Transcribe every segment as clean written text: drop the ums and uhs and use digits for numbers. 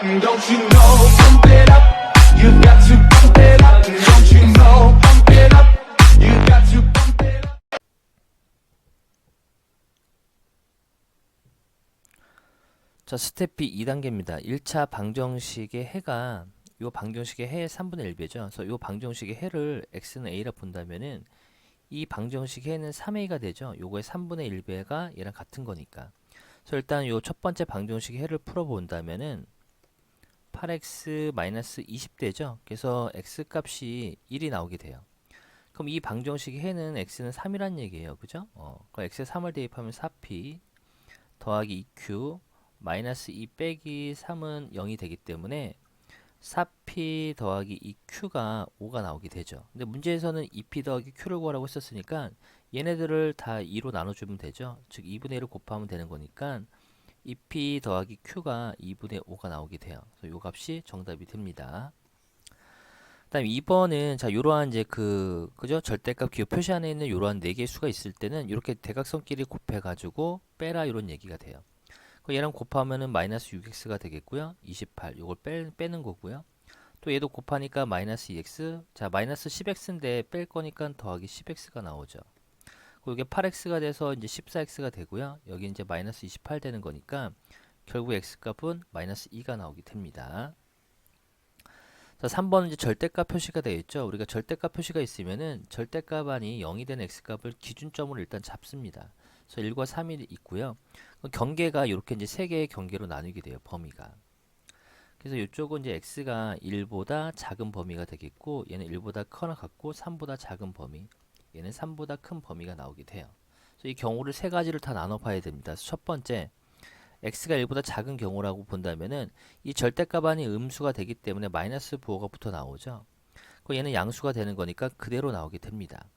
Don't you know, pump it up. You got to pump it up. Don't you know, pump it up. You got to pump it up. 자, 스텝 B 2단계입니다. 1차 방정식의 해가 요 방정식의 해의 3분의 1배죠. 그래서 요 방정식의 해를 x는 a라 본다면은 이 방정식 해는 3a가 되죠. 요거의 3분의 1배가 얘랑 같은 거니까. 그래서 일단 요 첫 번째 방정식 해를 풀어 본다면은 8x-20되죠. 그래서 x 값이 1이 나오게 돼요. 그럼 이 방정식의 해는 x는 3이란 얘기예요. 그죠? 그럼 x에 3을 대입하면 4p 더하기 2q 마이너스 2 빼기 3은 0이 되기 때문에 4p 더하기 2q가 5가 나오게 되죠. 근데 문제에서는 2p 더하기 q를 구하라고 했었으니까 얘네들을 다 2로 나눠주면 되죠. 즉 2분의 1을 곱하면 되는 거니까 2p 더하기 q가 2분의 5가 나오게 돼요. 그래서 요 값이 정답이 됩니다. 그다음 2번은 자 요러한 이제 그죠? 절대값 기호 표시 안에 있는 요러한 4개의 수가 있을 때는 이렇게 대각선끼리 곱해 가지고 빼라 이런 얘기가 돼요. 얘랑 곱하면은 마이너스 6x가 되겠고요. 28 요걸 빼는 거고요. 또 얘도 곱하니까 마이너스 2x 자 마이너스 10x인데 뺄 거니까 더하기 10x가 나오죠. 이게 8x가 돼서 이제 14x가 되고요. 여기 이제 마이너스 28 되는 거니까 결국 x값은 마이너스 2가 나오게 됩니다. 자, 3번은 이제 절대값 표시가 되어 있죠. 우리가 절대값 표시가 있으면은 절대값 안이 0이 된 x값을 기준점으로 일단 잡습니다. 그래서 1과 3이 있고요. 경계가 이렇게 이제 세 개의 경계로 나누게 돼요. 범위가. 그래서 이쪽은 이제 x가 1보다 작은 범위가 되겠고 얘는 1보다 커나 같고 3보다 작은 범위 얘는 3보다 큰 범위가 나오게 돼요. 그래서 이 경우를 세 가지를 다 나눠 봐야 됩니다. 그래서 첫 번째 x가 1보다 작은 경우라고 본다면은 이 절대값 안이 음수가 되기 때문에 마이너스 부호가 붙어 나오죠. 얘는 양수가 되는 거니까 그대로 나오게 됩니다.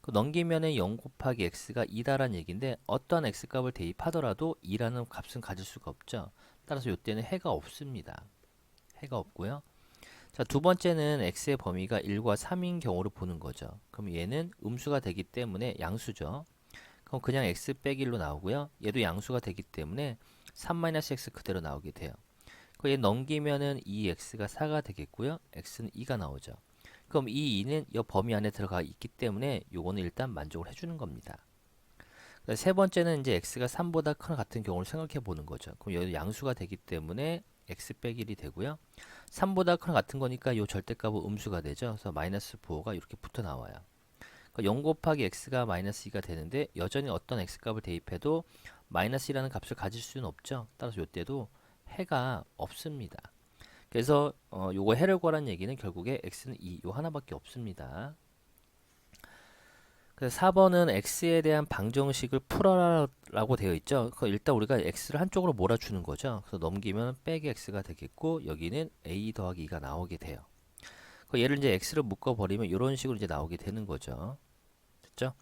넘기면은 0 곱하기 x가 2다라는 얘기인데 어떤 x값을 대입하더라도 2라는 값은 가질 수가 없죠. 따라서 이때는 해가 없습니다. 해가 없고요. 자, 두 번째는 x의 범위가 1과 3인 경우를 보는 거죠. 그럼 얘는 음수가 되기 때문에 양수죠. 그럼 그냥 x 빼기 1로 나오고요. 얘도 양수가 되기 때문에 3-x 그대로 나오게 돼요. 얘 넘기면은 2x가 4가 되겠고요. x는 2가 나오죠. 그럼 이 2는 이 범위 안에 들어가 있기 때문에 요거는 일단 만족을 해주는 겁니다. 세 번째는 이제 x가 3보다 큰 같은 경우를 생각해 보는 거죠. 그럼 여기 양수가 되기 때문에 x 빼기 1이 되고요. 3보다 큰 같은 거니까 요 절대값은 음수가 되죠. 그래서 마이너스 부호가 이렇게 붙어 나와요. 0 곱하기 x가 마이너스 2가 되는데 여전히 어떤 x값을 대입해도 마이너스 2라는 값을 가질 수는 없죠. 따라서 이때도 해가 없습니다. 그래서 요거 해를 구하라는 얘기는 결국에 x는 2, 요 하나밖에 없습니다. 그래서 4번은 x에 대한 방정식을 풀어라라고 되어 있죠. 일단 우리가 x를 한쪽으로 몰아주는 거죠. 그래서 넘기면 빼기 x가 되겠고 여기는 a 더하기 2가 나오게 돼요. 얘를 이제 x를 묶어버리면 이런 식으로 이제 나오게 되는 거죠. 됐죠?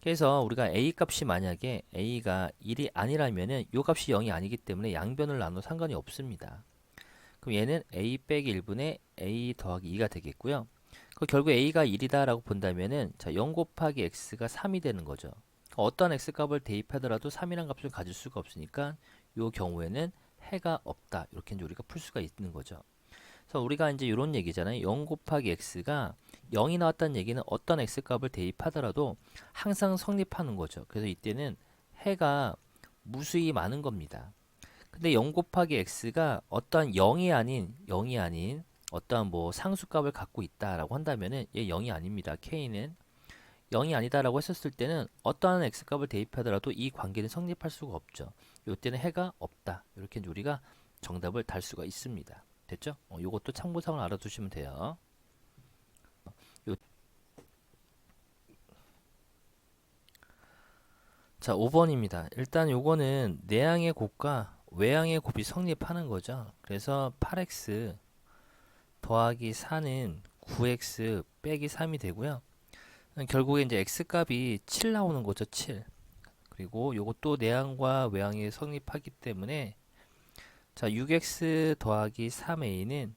그래서 우리가 a 값이 만약에 a가 1이 아니라면은 요 값이 0이 아니기 때문에 양변을 나눠 상관이 없습니다. 그럼 얘는 a 빼기 1분의 a 더하기 2가 되겠고요. 결국 a가 1이다 라고 본다면은 자, 0 곱하기 x가 3이 되는 거죠. 어떤 x값을 대입하더라도 3이라는 값을 가질 수가 없으니까 이 경우에는 해가 없다. 이렇게 이제 우리가 풀 수가 있는 거죠. 그래서 우리가 이제 이런 얘기잖아요. 0 곱하기 x가 0이 나왔다는 얘기는 어떤 x값을 대입하더라도 항상 성립하는 거죠. 그래서 이때는 해가 무수히 많은 겁니다. 근데 0 곱하기 x가 어떠한 0이 아닌 어떠한 뭐 상수값을 갖고 있다라고 한다면은 얘 0이 아닙니다. k는 0이 아니다라고 했었을 때는 어떠한 x값을 대입하더라도 이 관계는 성립할 수가 없죠. 이때는 해가 없다. 이렇게 이제 우리가 정답을 달 수가 있습니다. 됐죠? 요것도 참고사항을 알아두시면 돼요. 자, 5번입니다. 일단 요거는 내항의 곱과 외항의 곱이 성립하는 거죠. 그래서 8x 더하기 4는 9x 빼기 3이 되고요. 결국에 이제 x값이 7 나오는 거죠. 7. 그리고 요것도 내항과 외항이 성립하기 때문에 자, 6x 더하기 3a는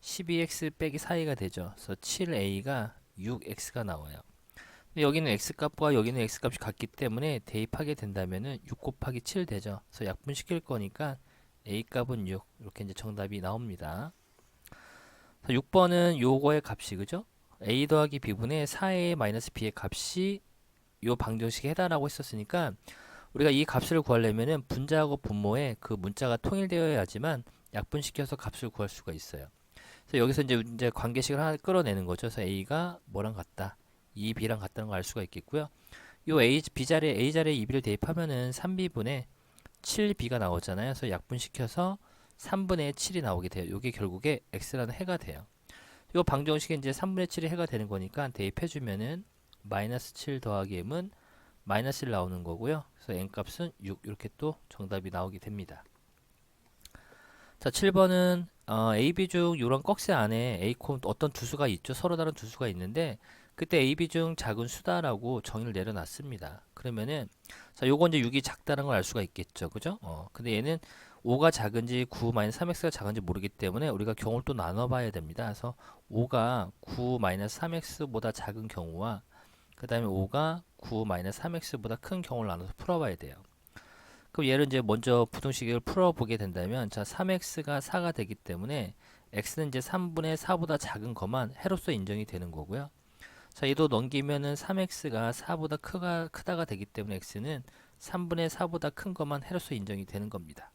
12x 빼기 4a가 되죠. 그래서 7a가 6x가 나와요. 근데 여기는 x값과 여기는 x값이 같기 때문에 대입하게 된다면은 6 곱하기 7 되죠. 그래서 약분시킬 거니까 a 값은 6 이렇게 이제 정답이 나옵니다. 6번은 요거의 값이 그죠? a 더하기 b분의 4a 마이너스 b의 값이 요 방정식에 해당하고 했었으니까 우리가 이 값을 구하려면은 분자하고 분모의 그 문자가 통일되어야지만 약분시켜서 값을 구할 수가 있어요. 그래서 여기서 이제 관계식을 하나 끌어내는 거죠. 그래서 a가 뭐랑 같다, 이 b랑 같다는 걸 알 수가 있겠고요. 요 b 자리에 a 자리에 2b를 대입하면은 3b분의 7b가 나오잖아요. 그래서 약분시켜서 3분의 7이 나오게 돼요. 이게 결국에 x라는 해가 돼요. 이 방정식에 이제 3분의 7이 해가 되는 거니까 대입해주면은 마이너스 7 더하기 m은 마이너스 1 나오는 거고요. 그래서 n 값은 6 이렇게 또 정답이 나오게 됩니다. 자, 7번은 a, b 중 이런 꺽쇠 안에 a, 어떤 두 수가 있죠. 서로 다른 두 수가 있는데 그때 a, b 중 작은 수다라고 정의를 내려놨습니다. 그러면은 자, 요거 이제 6이 작다는 걸 알 수가 있겠죠. 그죠? 근데 얘는 5가 작은지 9-3x가 작은지 모르기 때문에 우리가 경우를 또 나눠봐야 됩니다. 그래서 5가 9-3x보다 작은 경우와 그 다음에 5가 9-3x보다 큰 경우를 나눠서 풀어봐야 돼요. 그럼 얘를 이제 먼저 부등식을 풀어보게 된다면 자 3x가 4가 되기 때문에 x는 이제 3분의 4보다 작은 것만 해로서 인정이 되는 거고요. 자 얘도 넘기면은 3x가 4보다 크다가 되기 때문에 x는 3분의 4보다 큰 것만 해로서 인정이 되는 겁니다.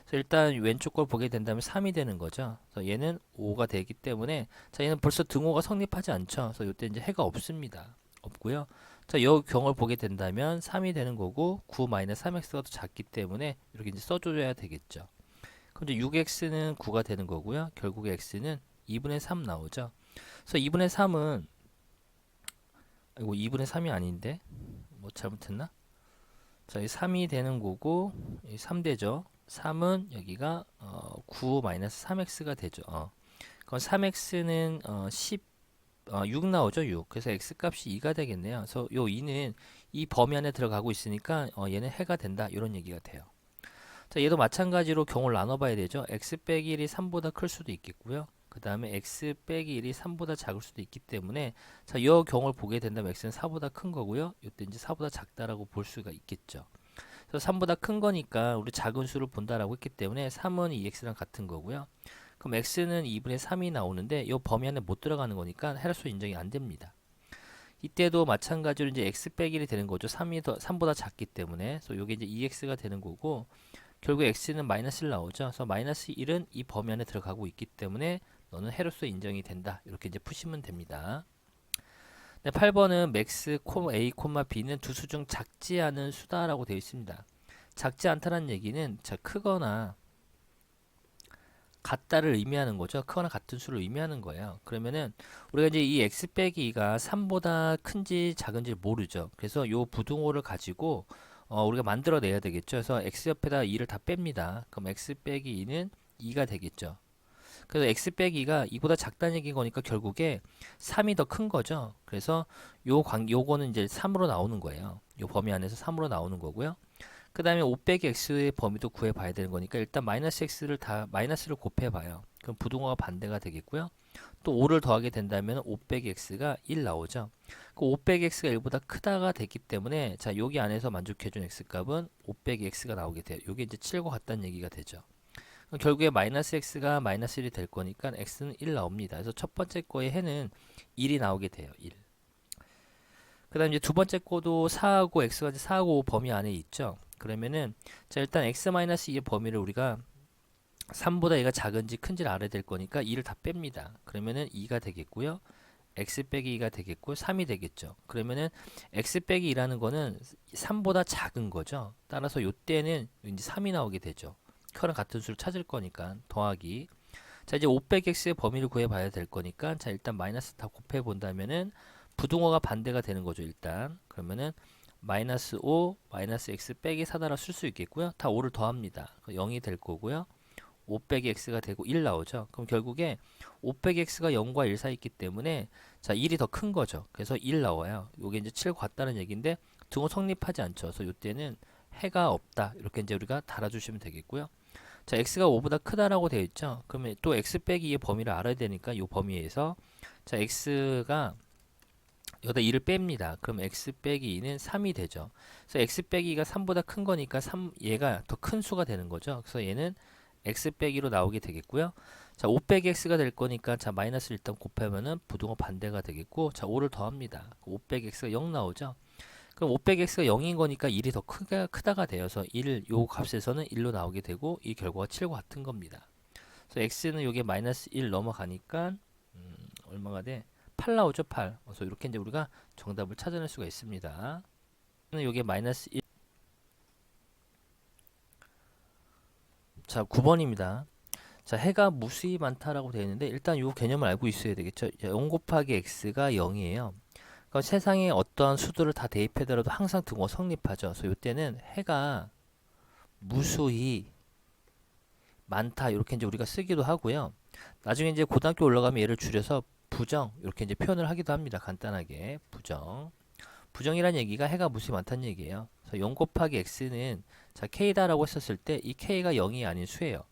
그래서 일단 왼쪽 걸 보게 된다면 3이 되는 거죠. 그래서 얘는 5가 되기 때문에 자 얘는 벌써 등호가 성립하지 않죠. 그래서 이때 이제 해가 없습니다. 없고요. 자, 이 경우를 보게 된다면 3이 되는 거고 9-3x가 더 작기 때문에 이렇게 이제 써줘야 되겠죠. 그럼 이제 6x는 9가 되는 거고요. 결국에 x는 2분의 3 나오죠. 그래서 2분의 3은 이거 2분의 3이 아닌데 뭐 잘못했나? 자, 이 3이 되는 거고 이 3되죠. 3은 여기가 9-3x가 되죠. 그럼 3x는 6 나오죠, 6. 그래서 x 값이 2가 되겠네요. 그래서 요 2는 이 범위 안에 들어가고 있으니까 얘는 해가 된다. 이런 얘기가 돼요. 자, 얘도 마찬가지로 경우를 나눠봐야 되죠. x 빼기 1이 3보다 클 수도 있겠고요. 그 다음에 x 빼기 1이 3보다 작을 수도 있기 때문에 자, 이 경우를 보게 된다면 x는 4보다 큰 거고요. 이때 이제 4보다 작다라고 볼 수가 있겠죠. 그래서 3보다 큰 거니까 우리 작은 수를 본다라고 했기 때문에 3은 2x랑 같은 거고요. 그럼 x는 2분의 3이 나오는데 이 범위 안에 못 들어가는 거니까 해로수 인정이 안 됩니다. 이때도 마찬가지로 이제 x 빼기 1이 되는 거죠. 3보다 작기 때문에. 그래서 이게 이제 2x가 되는 거고 결국 x는 마이너스 1 나오죠. 그래서 마이너스 1은 이 범위 안에 들어가고 있기 때문에 너는 해로수 인정이 된다. 이렇게 이제 푸시면 됩니다. 네, 8번은 max, a, b는 두 수 중 작지 않은 수다라고 되어 있습니다. 작지 않다는 얘기는 자 크거나 같다를 의미하는 거죠. 크거나 같은 수를 의미하는 거예요. 그러면은 우리가 이제 이 x 빼기 2가 3보다 큰지 작은지 모르죠. 그래서 요 부등호를 가지고 우리가 만들어내야 되겠죠. 그래서 x 옆에다 2를 다 뺍니다. 그럼 x 빼기 2는 2가 되겠죠. 그래서 x 빼기 2가 2보다 작다는 얘기인 거니까 결국에 3이 더 큰 거죠. 그래서 요거는 이제 3으로 나오는 거예요. 요 범위 안에서 3으로 나오는 거고요. 그 다음에 5 빼기 x의 범위도 구해봐야 되는 거니까 일단 마이너스 x를 마이너스를 곱해봐요. 그럼 부등호가 반대가 되겠고요. 또 5를 더하게 된다면 5 빼기 x가 1 나오죠. 그 5 빼기 x가 1보다 크다가 됐기 때문에 자 여기 안에서 만족해준 x값은 5 빼기 x가 나오게 돼요. 이게 이제 7과 같다는 얘기가 되죠. 그럼 결국에 마이너스 x가 마이너스 1이 될 거니까 x는 1 나옵니다. 그래서 첫 번째 거의 해는 1이 나오게 돼요. 1. 그 다음 이제 두 번째 거도 4하고 x가 4하고 5 범위 안에 있죠. 그러면은 자 일단 x-2의 범위를 우리가 3보다 얘가 작은지 큰지를 알아야 될 거니까 2를 다 뺍니다. 그러면은 2가 되겠고요. x 빼기 2가 되겠고 3이 되겠죠. 그러면은 x 빼기 2라는 거는 3보다 작은 거죠. 따라서 요때는 이제 3이 나오게 되죠. 커랑 같은 수를 찾을 거니까 더하기. 자 이제 5 빼기 x의 범위를 구해봐야 될 거니까 자 일단 마이너스 다 곱해 본다면은 부등호가 반대가 되는 거죠. 일단 그러면은 마이너스 5 마이너스 x 빼기 4다라 쓸 수 있겠고요. 다 5를 더합니다. 0이 될 거고요. 5 빼기 x가 되고 1 나오죠. 그럼 결국에 5 빼기 x가 0과 1 사이 있기 때문에 자 1이 더 큰 거죠. 그래서 1 나와요. 요게 이제 7 같다는 얘기인데 등호 성립하지 않죠. 그래서 이때는 해가 없다. 이렇게 이제 우리가 달아주시면 되겠고요. 자 x가 5보다 크다라고 되어 있죠. 그러면 또 x 빼기 2의 범위를 알아야 되니까 이 범위에서 자 x가 여기다 2를 뺍니다. 그럼 x 빼기 2는 3이 되죠. 그래서 x 빼기 2가 3보다 큰 거니까 얘가 더 큰 수가 되는 거죠. 그래서 얘는 x 빼기로 나오게 되겠고요. 자, 5 빼기 x가 될 거니까 자, 마이너스 일단 곱하면은 부등호 반대가 되겠고, 자, 5를 더합니다. 5 빼기 x가 0 나오죠. 그럼 5 빼기 x가 0인 거니까 1이 더 크다가 되어서 1, 요 값에서는 1로 나오게 되고, 이 결과가 7과 같은 겁니다. 그래서 x는 요게 마이너스 1 넘어가니까 얼마가 돼? 8 나오죠, 8. 그래서 이렇게 이제 우리가 정답을 찾아낼 수가 있습니다. 요게 마이너스 1. 자, 9번입니다. 자, 해가 무수히 많다라고 되어 있는데 일단 요 개념을 알고 있어야 되겠죠. 0 곱하기 x가 0이에요. 그러니까 세상에 어떠한 수들을 다 대입하더라도 항상 등호 성립하죠. 그래서 이때는 해가 무수히 많다 이렇게 이제 우리가 쓰기도 하고요. 나중에 이제 고등학교 올라가면 얘를 줄여서 부정 이렇게 이제 표현을 하기도 합니다. 간단하게 부정. 부정이란 얘기가 해가 무수히 많다는 얘기예요. 그래서 0 곱하기 x는 자 k다라고 했었을 때 이 k가 0이 아닌 수예요.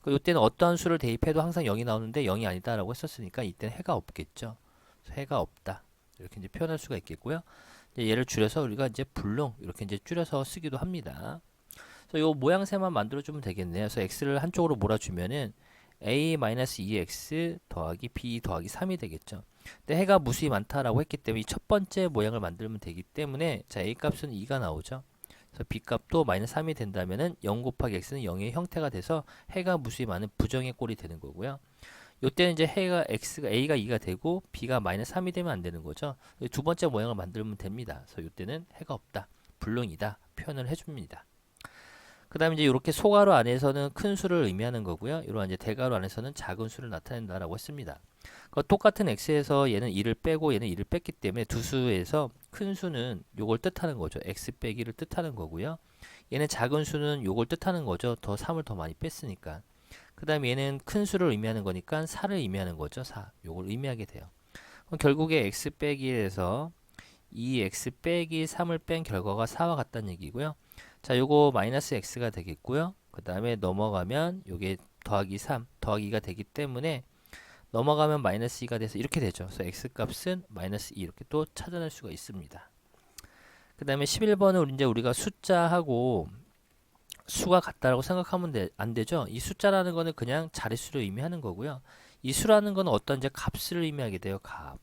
이때는 어떠한 수를 대입해도 항상 0이 나오는데 0이 아니다라고 했었으니까 이때는 해가 없겠죠. 그래서 해가 없다 이렇게 이제 표현할 수가 있겠고요. 이제 얘를 줄여서 우리가 이제 불능 이렇게 이제 줄여서 쓰기도 합니다. 그래서 요 모양새만 만들어주면 되겠네요. 그래서 x를 한쪽으로 몰아주면은 a-2x 더하기 b 더하기 3이 되겠죠. 근데 해가 무수히 많다라고 했기 때문에 이 첫 번째 모양을 만들면 되기 때문에 자 a 값은 2가 나오죠. 그래서 b 값도 마이너스 3이 된다면은 0 곱하기 x는 0의 형태가 돼서 해가 무수히 많은 부정의 꼴이 되는 거고요. 이때는 이제 해가 a가 2가 되고 b가 마이너스 3이 되면 안 되는 거죠. 두 번째 모양을 만들면 됩니다. 그래서 이때는 해가 없다, 불능이다 표현을 해줍니다. 그 다음에 이제 이렇게 소가로 안에서는 큰 수를 의미하는 거고요. 이런 이제 대가로 안에서는 작은 수를 나타낸다라고 했습니다. 똑같은 x에서 얘는 2를 빼고 얘는 2를 뺐기 때문에 두 수에서 큰 수는 요걸 뜻하는 거죠. x 빼기를 뜻하는 거고요. 얘는 작은 수는 요걸 뜻하는 거죠. 더 3을 더 많이 뺐으니까. 그 다음에 얘는 큰 수를 의미하는 거니까 4를 의미하는 거죠. 4. 요걸 의미하게 돼요. 그럼 결국에 x 빼기에서 2x 빼기 3을 뺀 결과가 4와 같다는 얘기고요. 자, 요거 마이너스 x가 되겠고요. 그 다음에 넘어가면 요게 더하기 3, 더하기 2가 되기 때문에 넘어가면 마이너스 2가 돼서 이렇게 되죠. 그래서 x 값은 마이너스 2 이렇게 또 찾아낼 수가 있습니다. 그 다음에 11번은 이제 우리가 숫자하고 수가 같다라고 생각하면 안 되죠. 이 숫자라는 거는 그냥 자릿수를 의미하는 거고요. 이 수라는 거는 어떤 이제 값을 의미하게 돼요. 값.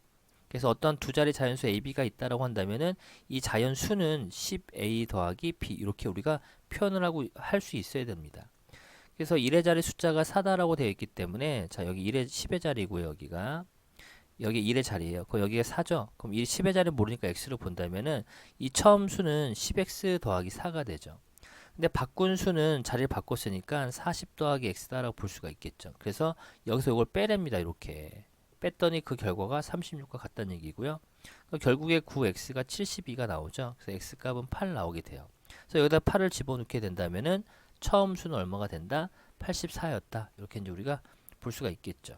그래서 어떤 두 자리 자연수 AB가 있다라고 한다면은 이 자연수는 10A 더하기 B 이렇게 우리가 표현을 하고 할 수 있어야 됩니다. 그래서 1의 자리 숫자가 4다라고 되어 있기 때문에 자 여기 1의 10의 자리고요. 여기가 여기 1의 자리예요. 그럼 여기가 4죠. 그럼 이 10의 자리 모르니까 x를 본다면은 이 처음 수는 10x 더하기 4가 되죠. 근데 바꾼 수는 자리를 바꿨으니까 40 더하기 x다라고 볼 수가 있겠죠. 그래서 여기서 이걸 빼냅니다. 이렇게 뺐더니 그 결과가 36과 같다는 얘기고요. 결국에 9x가 72가 나오죠. 그래서 x값은 8 나오게 돼요. 그래서 여기다 8을 집어넣게 된다면은 처음 수는 얼마가 된다? 84였다. 이렇게 이제 우리가 볼 수가 있겠죠.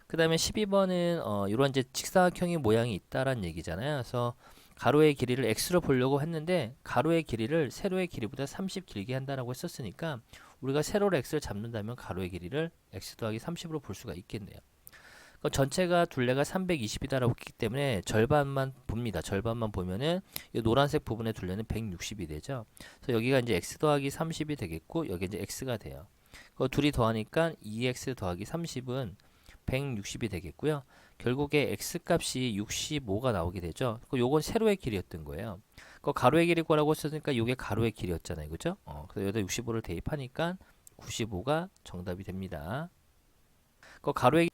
그 다음에 12번은 이런 이제 직사각형의 모양이 있다라는 얘기잖아요. 그래서 가로의 길이를 x로 보려고 했는데 가로의 길이를 세로의 길이보다 30 길게 한다라고 했었으니까 우리가 세로로 x를 잡는다면 가로의 길이를 x 더하기 30으로 볼 수가 있겠네요. 전체가 둘레가 320이다라고 했기 때문에 절반만 봅니다. 절반만 보면은 이 노란색 부분의 둘레는 160이 되죠. 그래서 여기가 이제 x 더하기 30이 되겠고 여기 이제 x가 돼요. 둘이 더하니까 2x 더하기 30은 160이 되겠고요. 결국에 x 값이 65가 나오게 되죠. 요건 세로의 길이였던 거예요. 가로의 길이 거라고 했으니까 요게 가로의 길이였잖아요. 그죠? 그래서 여기다 65를 대입하니까 95가 정답이 됩니다. 가로의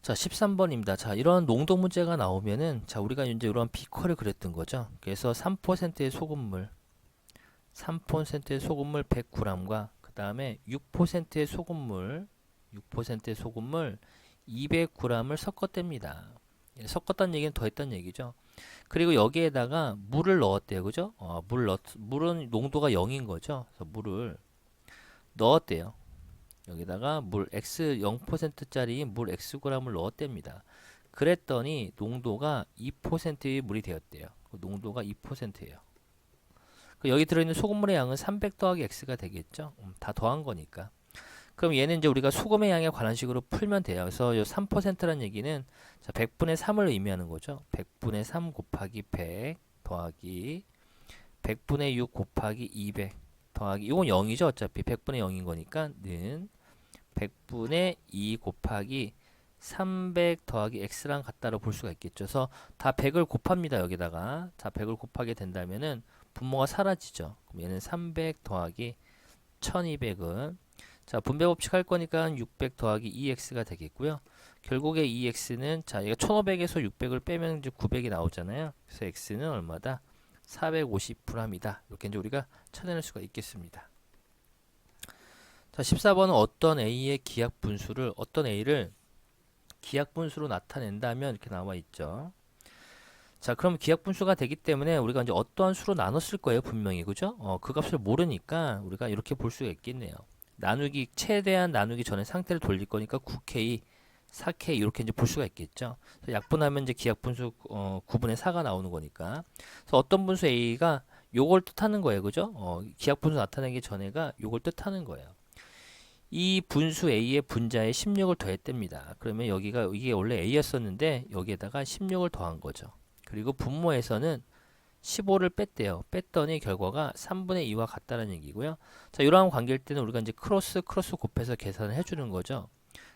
자, 13번입니다. 자, 이런 농도 문제가 나오면은 자, 우리가 이제 이런 비커를 그렸던 거죠. 그래서 3%의 소금물 3%의 소금물 100g과 그 다음에 6%의 소금물 200g을 섞었답니다. 섞었다는 얘기는 더했다는 얘기죠. 그리고 여기에다가 물을 넣었대요. 그죠? 물은 농도가 0인 거죠. 그래서 물을 넣었대요. 여기다가 물 x 0%짜리 물 xg을 넣었답니다. 그랬더니 농도가 2%의 물이 되었대요. 농도가 2%예요. 여기 들어있는 소금물의 양은 300 더하기 x가 되겠죠. 다 더한 거니까. 그럼 얘는 이제 우리가 소금의 양에 관한 식으로 풀면 돼요. 그래서 이 3%라는 얘기는 자, 100분의 3을 의미하는 거죠. 100분의 3 곱하기 100 더하기 100분의 6 곱하기 200 더하기 이건 0이죠. 어차피 100분의 0인 거니까 는 100분의 2 곱하기 300 더하기 x랑 같다로 볼 수가 있겠죠. 그래서 다 100을 곱합니다. 여기다가 자 100을 곱하게 된다면은 분모가 사라지죠. 그럼 얘는 300 더하기 1200은 자 분배 법칙 할 거니까 600 더하기 2x가 되겠고요. 결국에 2x는 자 얘가 1500에서 600을 빼면 이제 900이 나오잖아요. 그래서 x는 얼마다? 450g이다. 이렇게 이제 우리가 찾아낼 수가 있겠습니다. 자 14번은 어떤 a의 기하 분수를 어떤 a를 기하 분수로 나타낸다면 이렇게 나와 있죠. 자, 그럼 기하 분수가 되기 때문에 우리가 이제 어떠한 수로 나눴을 거예요, 분명히. 그죠? 그 값을 모르니까 우리가 이렇게 볼 수가 있겠네요. 나누기 최대한 나누기 전에 상태를 돌릴 거니까 9k, 4k 이렇게 이제 볼 수가 있겠죠. 그래서 약분하면 이제 기하 분수 9분의 4가 나오는 거니까. 그래서 어떤 분수 a가 요걸 뜻하는 거예요. 그죠? 기하 분수 나타내기 전에가 요걸 뜻하는 거예요. 이 분수 a의 분자에 16을 더했답니다. 그러면 여기가 이게 원래 a였었는데 여기에다가 16을 더한 거죠. 그리고 분모에서는 15를 뺐대요. 뺐더니 결과가 3분의 2와 같다는 얘기고요. 자, 이러한 관계일 때는 우리가 이제 크로스 곱해서 계산을 해주는 거죠.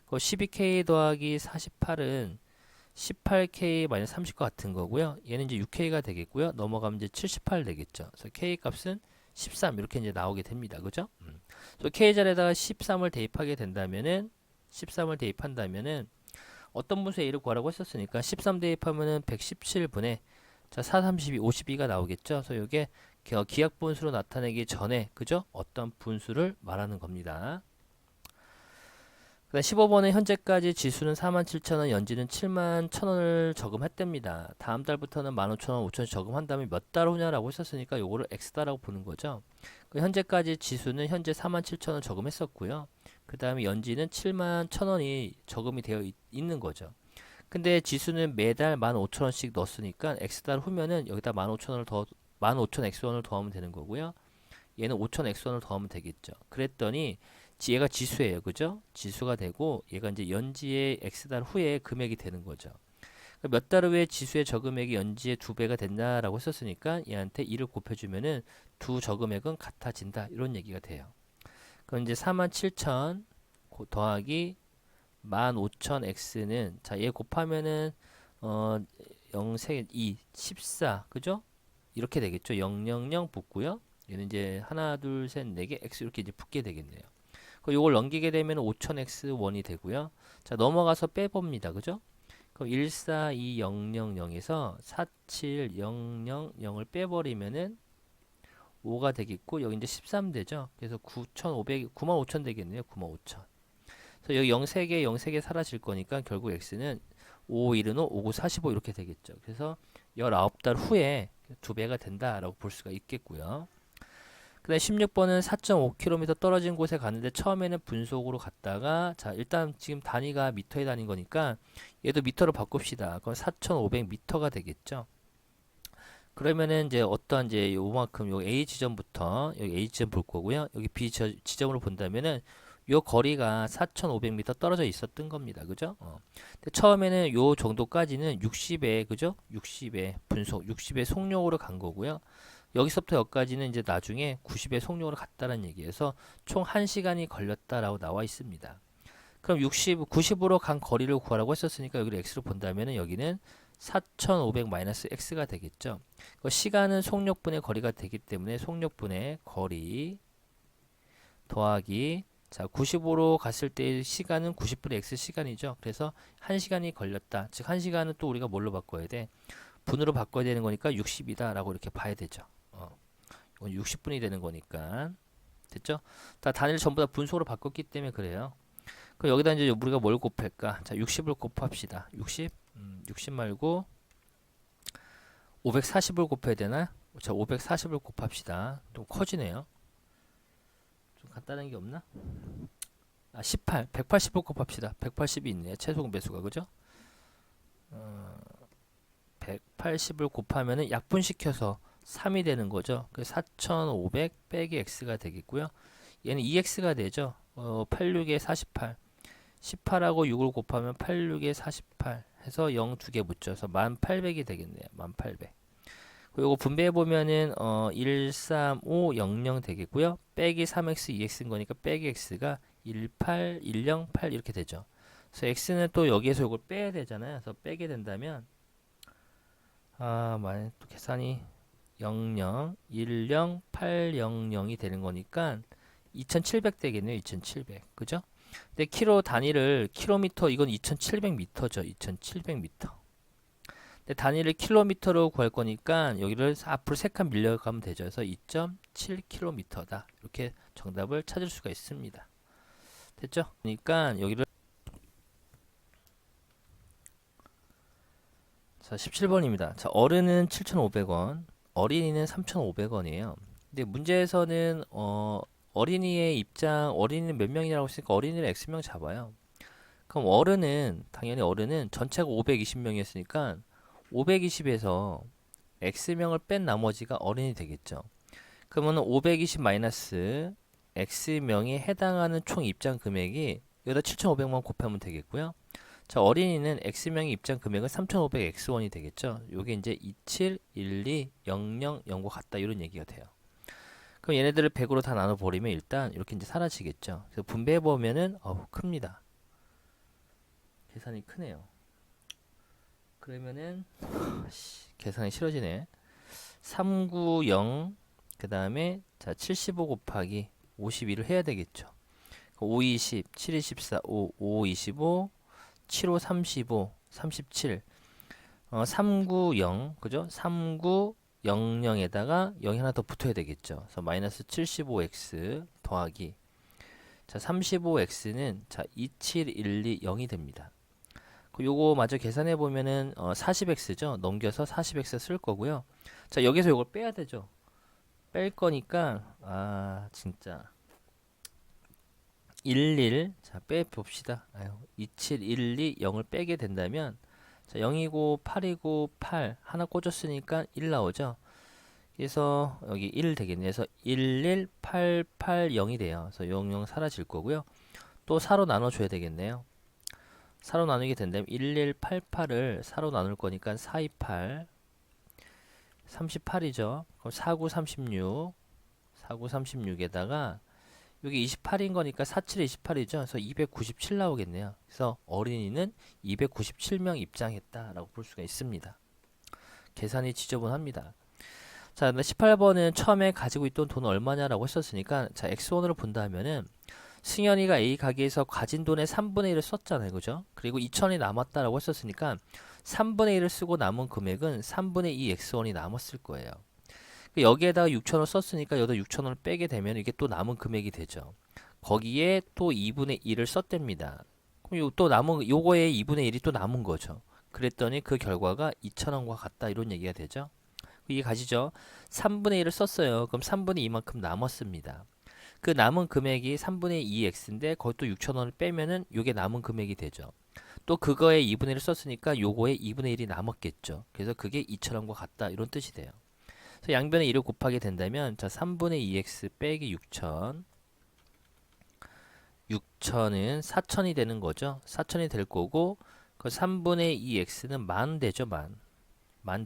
12k 더하기 48은 18k 마이너스 30과 같은 거고요. 얘는 이제 6k가 되겠고요. 넘어가면 이제 78 되겠죠. 그래서 k 값은 13 이렇게 이제 나오게 됩니다. 그죠? 그래서 k 자리에다가 13을 대입하게 된다면은 13을 대입한다면은 어떤 분수 a를 구하라고 했었으니까 13 대입하면은 117분의 자 4, 32, 52가 나오겠죠. 그래서 이게 기하 분수로 나타내기 전에 그죠? 어떤 분수를 말하는 겁니다. 그다음 15번에 현재까지 지수는 47,000원, 연지는 71,000원을 저금했답니다. 다음 달부터는 15,000원, 5,000원 저금한다면 몇 달 후냐라고 했었으니까 요거를 x다라고 보는 거죠. 현재까지 지수는 현재 47,000원 저금했었고요. 그 다음에 연지는 71,000원이 저금이 되어 있는 거죠. 근데 지수는 매달 15,000원씩 넣었으니까 x달 후면은 여기다 15,000원을 더 15,000x원을 더하면 되는 거고요. 얘는 5,000x원을 더하면 되겠죠. 그랬더니 얘가 지수예요. 그죠? 지수가 되고 얘가 이제 연지의 x달 후에 금액이 되는 거죠. 몇 달 후에 지수의 저금액이 연지의 2배가 된다라고 했었으니까 얘한테 2를 곱해주면은 두 저금액은 같아진다. 이런 얘기가 돼요. 그럼 이제 47,000 더하기 15,000x는 자, 얘 곱하면은 0, 3, 2, 14 그죠? 이렇게 되겠죠. 0, 0, 0 붙고요. 얘는 이제 하나, 둘, 셋, 4개 x 이렇게 이제 붙게 되겠네요. 요걸 넘기게 되면 5000x1이 되고요. 자, 넘어가서 빼봅니다. 그죠? 그럼 142000에서 47000을 빼버리면은 5가 되겠고, 여기 이제 13 되죠? 그래서 95,000 되겠네요. 95,000. 그래서 여기 0 3개, 0 3개 사라질 거니까 결국 x는 5, 1은 5, 5, 9, 45 이렇게 되겠죠. 그래서 19달 후에 2배가 된다라고 볼 수가 있겠고요. 그 다음에 16번은 4.5km 떨어진 곳에 갔는데 처음에는 분속으로 갔다가 자 일단 지금 단위가 미터에 다닌 거니까 얘도 미터로 바꿉시다. 그럼 4,500m가 되겠죠. 그러면은 이제 어떤 이제 요만큼 요 A 지점부터 여기 A 지점 볼 거고요. 여기 B 지점으로 본다면은 요 거리가 4,500m 떨어져 있었던 겁니다. 그죠? 근데 처음에는 요 정도까지는 60의 그죠? 60의 분속, 60의 속력으로 간 거고요. 여기서부터 여기까지는 이제 나중에 90의 속력으로 갔다는 얘기에서 총 1시간이 걸렸다라고 나와 있습니다. 그럼 90으로 간 거리를 구하라고 했었으니까 여기를 x로 본다면은 여기는 4,500-x가 되겠죠. 시간은 속력분의 거리가 되기 때문에 속력분의 거리 더하기 자 90으로 갔을 때 시간은 90분의 x 시간이죠. 그래서 1시간이 걸렸다. 즉 1시간은 또 우리가 뭘로 바꿔야 돼? 분으로 바꿔야 되는 거니까 60이다 라고 이렇게 봐야 되죠. 이건 60분이 되는 거니까 됐죠? 다 단위를 전부 다 분속으로 바꿨기 때문에 그래요. 그럼 여기다 이제 우리가 뭘 곱할까? 자 60을 곱합시다. 60 말고 540을 곱해야 되나? 자 540을 곱합시다. 좀 커지네요. 좀 간단한 게 없나? 18 180을 곱합시다. 180이 있네요. 최소 배수가 그죠? 180을 곱하면은 약분시켜서 3이 되는 거죠. 그래서 4,500 빼기 x가 되겠고요. 얘는 2x가 되죠. 86에 48. 18하고 6을 곱하면 86에 48 해서 0 2개 붙여서 1800이 되겠네요. 1800. 요거 분배해 보면은 1, 3, 5, 0, 0 되겠고요. 빼기 3x, 2x인 거니까 빼기 x가 1, 8, 1, 0, 8 이렇게 되죠. 그래서 x는 또 여기에서 요걸 빼야 되잖아요. 그래서 빼게 된다면 만약 또 계산이 00, 10, 800이 되는 거니까 2700 되겠네요. 2700. 그죠? 근데 키로 단위를 킬로미터 이건 2700m죠. 2700m. 근데 단위를 킬로미터로 구할 거니까 여기를 앞으로 3칸 밀려가면 되죠. 그래서 2.7km다. 이렇게 정답을 찾을 수가 있습니다. 됐죠? 그러니까 여기를 자, 17번입니다. 자, 어른은 7,500원, 어린이는 3,500원이에요. 근데 문제에서는 어린이의 입장, 어린이는 몇 명이라고 했으니까 어린이를 X명 잡아요. 그럼 당연히 어른은 전체가 520명이었으니까 520에서 X명을 뺀 나머지가 어른이 되겠죠. 그러면 520 마이너스 X명에 해당하는 총 입장 금액이 여기다 7,500만 곱하면 되겠고요. 자, 어린이는 X명의 입장 금액은 3,500X1이 되겠죠. 요게 이제 271200 0과 같다 이런 얘기가 돼요. 그럼 얘네들을 100으로 다 나눠버리면 일단 이렇게 이제 사라지겠죠. 그래서 분배해보면은 큽니다. 계산이 크네요. 그러면은 계산이 싫어지네. 390 그 다음에 자 75 곱하기 52를 해야 되겠죠. 5, 20, 7, 24, 5, 5, 25 7, 5, 35, 37 390 그죠? 3900에다가 0이 하나 더 붙어야 되겠죠. 그래서 마이너스 75x 더하기 자 35x는 자 27120이 됩니다. 요거 마저 계산해 보면은 40x죠. 넘겨서 40x 쓸 거고요. 자 여기서 요걸 빼야 되죠. 뺄 거니까 진짜 11 자 빼봅시다. 27120을 빼게 된다면 자 0이고 8이고 8 하나 꽂았으니까 1 나오죠. 그래서 여기 1 되겠네요. 그래서 11880이 돼요. 그래서 00 사라질 거고요. 또 4로 나눠줘야 되겠네요. 4로 나누게 된다면 1188을 4로 나눌 거니까 428 38이죠. 그럼 49 36 49 36에다가 여기 28인 거니까 47에 28이죠. 그래서 297 나오겠네요. 그래서 어린이는 297명 입장했다라고 볼 수가 있습니다. 계산이 지저분합니다. 자, 18번은 처음에 가지고 있던 돈 얼마냐라고 했었으니까 자, X1으로 본다면은 승현이가 A 가게에서 가진 돈의 3분의 1을 썼잖아요. 그죠? 그리고 2,000원이 남았다라고 했었으니까 3분의 1을 쓰고 남은 금액은 3분의 2 X1이 남았을 거예요. 여기에다가 6,000원 썼으니까 여기다 6,000원을 빼게 되면 이게 또 남은 금액이 되죠. 거기에 또 2분의 1을 썼답니다. 그럼 또 남은 요거에 2분의 1이 또 남은 거죠. 그랬더니 그 결과가 2,000원과 같다 이런 얘기가 되죠. 이해 가시죠? 3분의 1을 썼어요. 그럼 3분의 2만큼 남았습니다. 그 남은 금액이 3분의 2x인데 거기 또 6,000원을 빼면은 요게 남은 금액이 되죠. 또 그거에 2분의 1을 썼으니까 요거에 2분의 1이 남았겠죠. 그래서 그게 2,000원과 같다 이런 뜻이 돼요. 그래서 양변에 1을 곱하게 된다면 자 3분의 2x 빼기 6,000 6,000은 4,000이 되는 거죠. 4,000이 될 거고 그 3분의 2x는 만 되죠. 만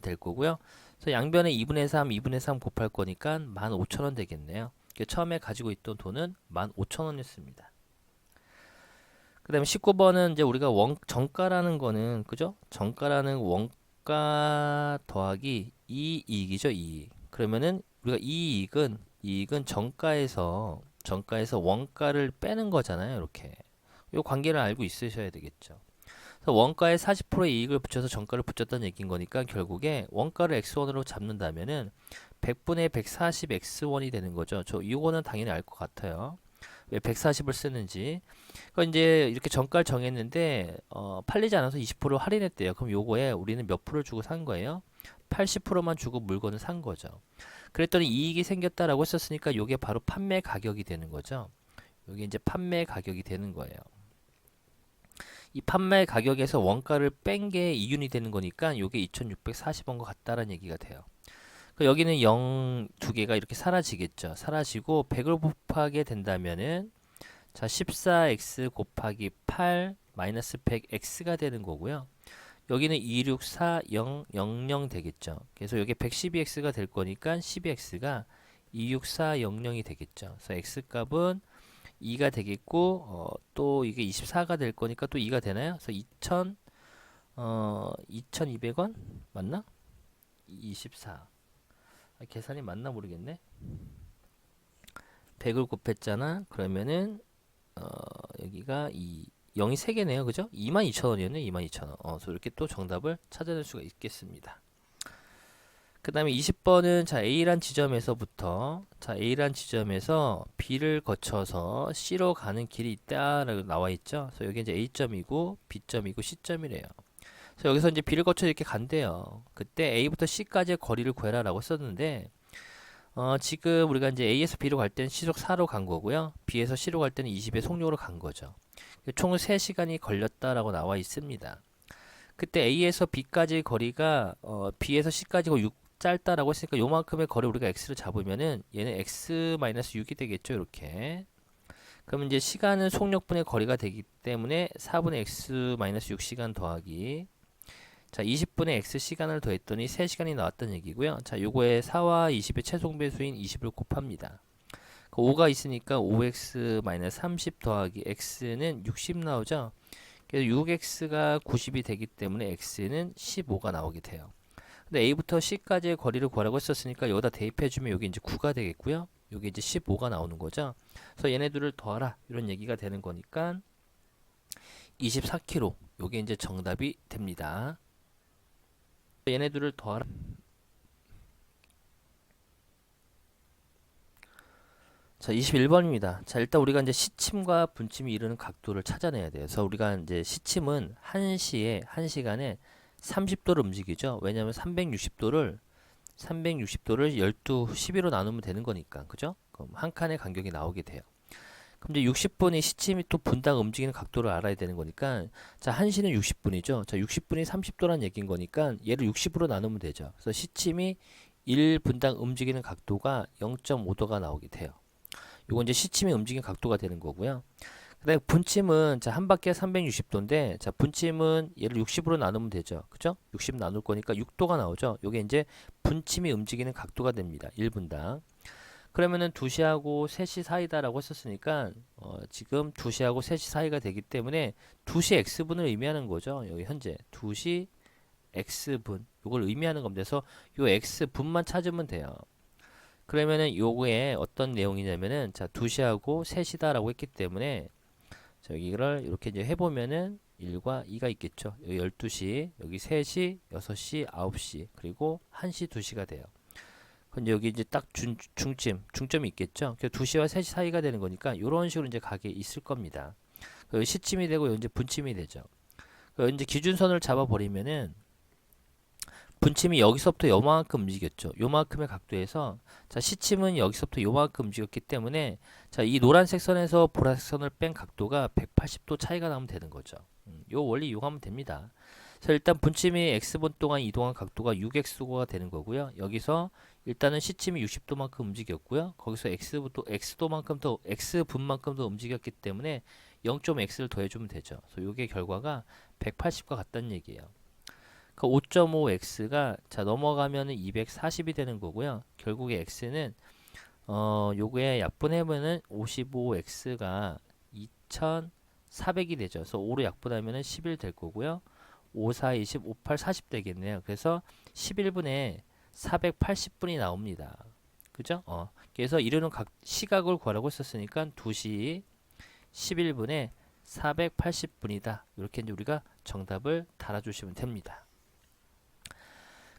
될 거고요. 그래서 양변에 2분의 3, 2분의 3 곱할 거니까 15,000원 되겠네요. 처음에 가지고 있던 돈은 15,000원이었습니다. 그 다음에 19번은 이제 우리가 정가라는 거는 그죠? 정가라는 원가 더하기 이익이죠. 이익. 그러면은 우리가 이익은 정가에서 원가를 빼는 거잖아요. 이렇게. 이 관계를 알고 있으셔야 되겠죠. 그래서 원가에 40%의 이익을 붙여서 정가를 붙였다는 얘기인 거니까 결국에 원가를 x1으로 잡는다면은 100분의 140x1이 되는 거죠. 이거는 당연히 알 것 같아요. 왜 140을 쓰는지. 그러니까 이제 이렇게 정가를 정했는데 팔리지 않아서 20% 할인했대요. 그럼 요거에 우리는 몇 프로를 주고 산 거예요? 80%만 주고 물건을 산 거죠. 그랬더니 이익이 생겼다라고 했었으니까 요게 바로 판매 가격이 되는 거죠. 요게 이제 판매 가격이 되는 거예요. 이 판매 가격에서 원가를 뺀 게 이윤이 되는 거니까 요게 2,640원과 같다라는 얘기가 돼요. 여기는 0 두 개가 이렇게 사라지겠죠. 사라지고 100을 곱하게 된다면은 자 14x 곱하기 8 마이너스 100x가 되는 거고요. 여기는 264000 되겠죠. 그래서 여기 112x가 될 거니까 12x가 26400이 되겠죠. 그래서 x 값은 2가 되겠고 또 이게 24가 될 거니까 또 2가 되나요? 그래서 2200원 맞나? 24. 계산이 맞나 모르겠네. 100을 곱했잖아. 그러면은 여기가 0이 3개네요. 그죠? 22,000원이었네. 22,000원. 그래서 이렇게 또 정답을 찾아낼 수가 있겠습니다. 그 다음에 20번은 자 A란 지점에서부터 자 A란 지점에서 B를 거쳐서 C로 가는 길이 있다라고 나와 있죠. 그래서 여기 이제 A점이고 B점이고 C점이래요. 그래서 여기서 이제 B를 거쳐 이렇게 간대요. 그때 A부터 C까지의 거리를 구해라라고 썼는데 지금 우리가 이제 A에서 B로 갈 때는 시속 4로 간 거고요. B에서 C로 갈 때는 20의 속력으로 간 거죠. 총 3시간이 걸렸다라고 나와 있습니다. 그때 A에서 B까지 거리가 B에서 C까지 6 짧다라고 했으니까 요만큼의 거리 우리가 x를 잡으면은 얘는 x-6이 되겠죠. 이렇게. 그러면 이제 시간은 속력분의 거리가 되기 때문에 4분의 x-6 시간 더하기 자 20분의 x 시간을 더했더니 3시간이 나왔다는 얘기고요. 자 요거에 4와 20의 최종 배수인 20을 곱합니다. 5가 있으니까 5x-30 더하기 x는 60 나오죠. 그래서 6x가 90이 되기 때문에 x는 15가 나오게 돼요. 근데 A부터 C까지의 거리를 구하라고 했었으니까 여기다 대입해주면 여기 이제 9가 되겠고요. 여기 이제 15가 나오는 거죠. 그래서 얘네들을 더하라 이런 얘기가 되는 거니까 24km 요게 이제 정답이 됩니다. 얘네들을 더하라. 자, 21번입니다. 자, 일단 우리가 이제 시침과 분침이 이루는 각도를 찾아내야 돼요. 그래서 우리가 이제 시침은 1시간에 30도를 움직이죠. 왜냐하면 360도를 12로 나누면 되는 거니까. 그죠? 그럼 한 칸의 간격이 나오게 돼요. 그럼 이제 60분이 시침이 또 분당 움직이는 각도를 알아야 되는 거니까 자, 1시는 60분이죠. 자, 60분이 30도란 얘기인 거니까 얘를 60으로 나누면 되죠. 그래서 시침이 1분당 움직이는 각도가 0.5도가 나오게 돼요. 이건 이제 시침이 움직이는 각도가 되는 거고요. 그다음에 분침은 자, 한 바퀴가 360도인데 자, 분침은 얘를 60으로 나누면 되죠. 그죠? 60 나눌 거니까 6도가 나오죠. 요게 이제 분침이 움직이는 각도가 됩니다. 1분당. 그러면은 2시하고 3시 사이다라고 했었으니까 지금 2시하고 3시 사이가 되기 때문에 2시 x분을 의미하는 거죠. 여기 현재 2시 x분 요걸 의미하는 겁니다. 그래서 요 x분만 찾으면 돼요. 그러면은 요거에 어떤 내용이냐면은 자, 2시하고 3시다라고 했기 때문에 여기를 이렇게 이제 해보면은 1과 2가 있겠죠. 여기 12시, 여기 3시, 6시, 9시, 그리고 1시, 2시가 돼요. 근데 여기 이제 딱 중점이 있겠죠. 그래서 2시와 3시 사이가 되는 거니까 이런 식으로 이제 가게 있을 겁니다. 시침이 되고 이제 분침이 되죠. 이제 기준선을 잡아버리면은 분침이 여기서부터 요만큼 움직였죠. 요만큼의 각도에서 자, 시침은 여기서부터 요만큼 움직였기 때문에 자, 이 노란색 선에서 보라색 선을 뺀 각도가 180도 차이가 나면 되는 거죠. 요 원리 이용하면 됩니다. 그래서 일단 분침이 x분 동안 이동한 각도가 6x도가 되는 거고요. 여기서 일단은 시침이 60도만큼 움직였고요. 거기서 x분만큼 더 움직였기 때문에 0.x를 더해주면 되죠. 그래서 요게 결과가 180과 같다는 얘기예요. 5.5x가 자 넘어가면은 240이 되는 거고요. 결국에 x는 요거에 약분하면은 55x가 2400이 되죠. 그래서 5로 약분하면은 11 될 거고요. 5, 4, 20, 5, 8, 40 되겠네요. 그래서 11분에 480분이 나옵니다. 그죠? 그래서 이르는 시각을 구하라고 했었으니까 2시 11분에 480분이다. 이렇게 이제 우리가 정답을 달아주시면 됩니다.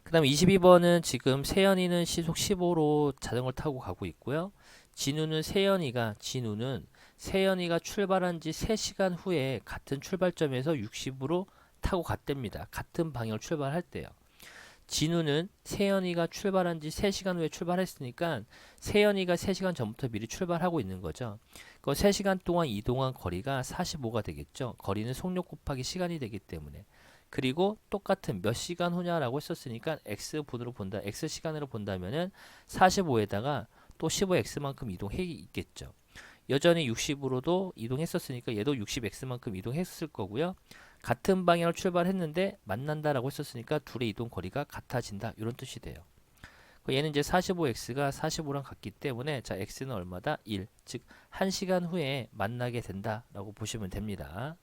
그 다음에 22번은 지금 세연이는 시속 15로 자전거를 타고 가고 있고요. 진우는 세연이가 출발한 지 3시간 후에 같은 출발점에서 60으로 타고 갔답니다. 같은 방향을 출발할 때요. 진우는 세연이가 출발한 지 3시간 후에 출발했으니까 세연이가 3시간 전부터 미리 출발하고 있는 거죠. 그 3시간 동안 이동한 거리가 45가 되겠죠. 거리는 속력 곱하기 시간이 되기 때문에. 그리고 똑같은 몇 시간 후냐라고 했었으니까 x분으로 본다. x시간으로 본다면은 45에다가 또 15x만큼 이동해 있겠죠. 여전히 60으로도 이동했었으니까 얘도 60x만큼 이동했을 거고요. 같은 방향으로 출발했는데 만난다라고 했었으니까 둘의 이동 거리가 같아진다 이런 뜻이 돼요. 얘는 이제 45x가 45랑 같기 때문에 자 x는 얼마다? 1. 즉 1시간 후에 만나게 된다라고 보시면 됩니다.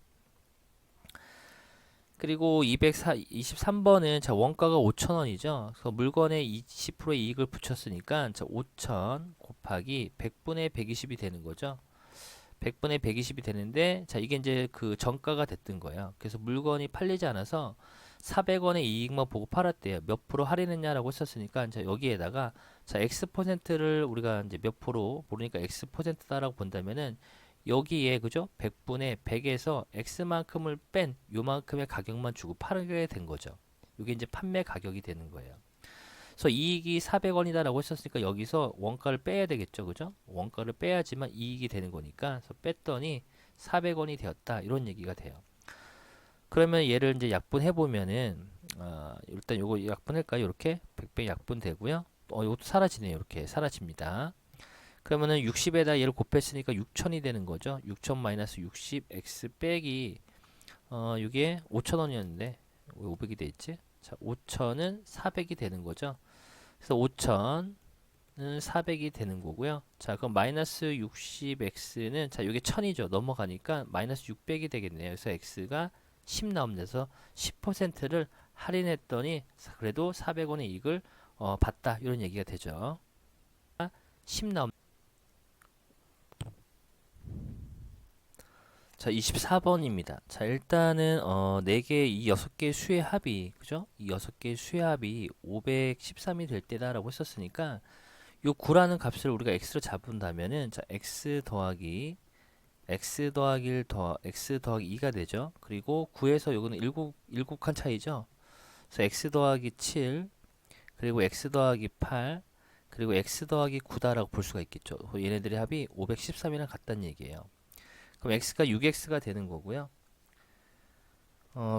그리고 223번은 자 원가가 5,000원이죠. 그래서 물건에 20%의 이익을 붙였으니까 자 5,000 곱하기 100분의 120이 되는 거죠. 100분의 120이 되는데 자 이게 이제 그 정가가 됐던 거예요. 그래서 물건이 팔리지 않아서 400원의 이익만 보고 팔았대요. 몇 프로 할인했냐라고 했었으니까 자 여기에다가 자 X%를 우리가 이제 몇 프로 모르니까 X%다라고 본다면은 여기에 그죠? 100분의 100에서 X만큼을 뺀 요만큼의 가격만 주고 팔게 된 거죠. 이게 이제 판매 가격이 되는 거예요. 그래서 이익이 400원이다라고 했었으니까 여기서 원가를 빼야 되겠죠. 그죠? 원가를 빼야지만 이익이 되는 거니까 그래서 뺐더니 400원이 되었다. 이런 얘기가 돼요. 그러면 얘를 이제 약분해 보면은 일단 요거 약분할까요? 이렇게 100배 약분 되고요. 이것도 사라지네요. 이렇게 사라집니다. 그러면은 60에다 얘를 곱했으니까 6,000이 되는 거죠. 6,000 마이너스 60 x 빼기 이게 5,000원이었는데 왜 500이 돼 있지? 자, 5,000은 400이 되는 거죠. 그래서 5,000은 400이 되는 거고요. 자, 그럼 마이너스 60x는 자, 이게 1000이죠. 넘어가니까 마이너스 600이 되겠네요. 그래서 x가 10 나오면 돼서 10%를 할인했더니 그래도 400원의 이익을 받다. 이런 얘기가 되죠. 10 나오면 자, 24번입니다. 자, 일단은 4개 이 6개 수의 합이 그죠? 이 6개 수의 합이 513이 될 때다라고 했었으니까 요 9라는 값을 우리가 x로 잡은다면은 자, x 더하기 1 더 x 더하기 2가 되죠. 그리고 9에서 요거는 7칸 차이죠. 그래서 x 더하기 7 그리고 x 더하기 8 그리고 x 더하기 9다라고 볼 수가 있겠죠. 얘네들의 합이 513이랑 같다는 얘기예요. 그럼 x가 6x가 되는 거고요.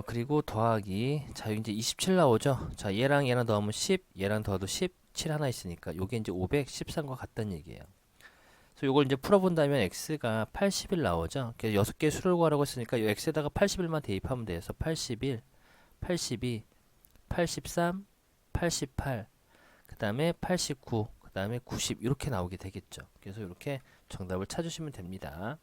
그리고 더하기 자 이제 27 나오죠. 자 얘랑 더하면 10 얘랑 더해도 10 7 하나 있으니까 요게 이제 513과 같다는 얘기예요. 그래서 요걸 이제 풀어본다면 x가 81 나오죠. 그래서 6개 수를 구하라고 했으니까 이 x에다가 81만 대입하면 돼서 81 82 83 88 그 다음에 89 그 다음에 90 이렇게 나오게 되겠죠. 그래서 이렇게 정답을 찾으시면 됩니다.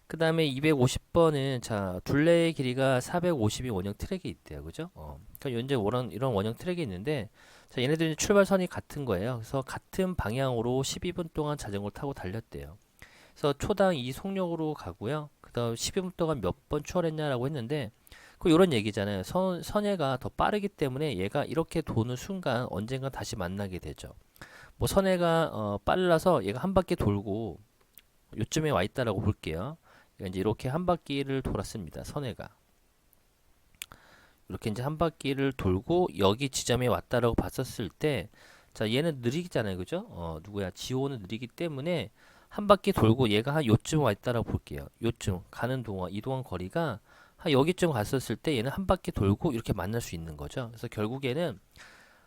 그 다음에 250번은 자 둘레의 길이가 450이 원형 트랙에 있대요. 그죠? 그러니까 현재 이런 원형 트랙이 있는데 자 얘네들이 출발선이 같은 거예요. 그래서 같은 방향으로 12분 동안 자전거를 타고 달렸대요. 그래서 초당 이 속력으로 가고요. 그 다음 12분 동안 몇 번 추월했냐라고 했는데 그 이런 얘기잖아요. 선혜가 더 빠르기 때문에 얘가 이렇게 도는 순간 언젠가 다시 만나게 되죠. 뭐 선혜가 빨라서 얘가 한 바퀴 돌고 요쯤에 와 있다라고 볼게요. 이제 이렇게 한 바퀴를 돌았습니다. 선혜가 이렇게 이제 한 바퀴를 돌고 여기 지점에 왔다라고 봤었을 때, 자 얘는 느리잖아요, 그죠? 누구야? 지호는 느리기 때문에 한 바퀴 돌고 얘가 한 요쯤 와 있다라고 볼게요. 요쯤 가는 동안 이동한 거리가 한 여기쯤 갔었을 때 얘는 한 바퀴 돌고 이렇게 만날 수 있는 거죠. 그래서 결국에는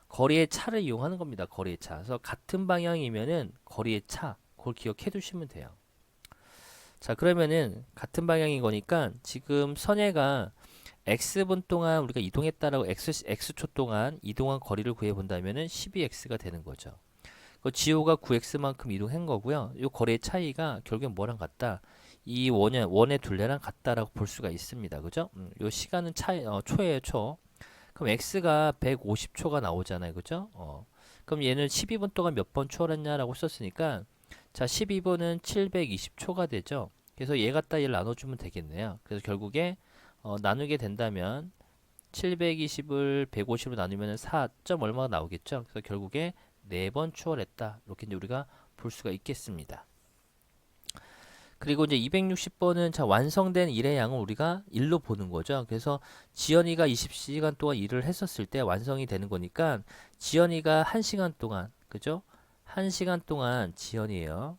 거리의 차를 이용하는 겁니다. 거리의 차. 그래서 같은 방향이면은 거리의 차, 그걸 기억해 두시면 돼요. 자 그러면은 같은 방향인 거니까 지금 선혜가 x분 동안 우리가 이동했다라고 x초 동안 이동한 거리를 구해 본다면은 12x가 되는 거죠. 그 지호가 9x만큼 이동한 거고요. 이 거리의 차이가 결국엔 뭐랑 같다? 이 원의 둘레랑 같다라고 볼 수가 있습니다. 그죠? 요 시간은 초예요, 초. 그럼 x가 150초가 나오잖아요. 그죠? 그럼 얘는 12분 동안 몇 번 추월했냐라고 썼으니까 자, 12분은 720초가 되죠. 그래서 얘 갖다 얘를 나눠주면 되겠네요. 그래서 결국에 나누게 된다면 720을 150으로 나누면 4점 얼마가 나오겠죠. 그래서 결국에 4번 추월했다. 이렇게 이제 우리가 볼 수가 있겠습니다. 그리고 이제 260번은 자 완성된 일의 양을 우리가 일로 보는 거죠. 그래서 지연이가 20시간 동안 일을 했었을 때 완성이 되는 거니까 지연이가 1시간 동안 그죠? 1시간 동안 지연이에요.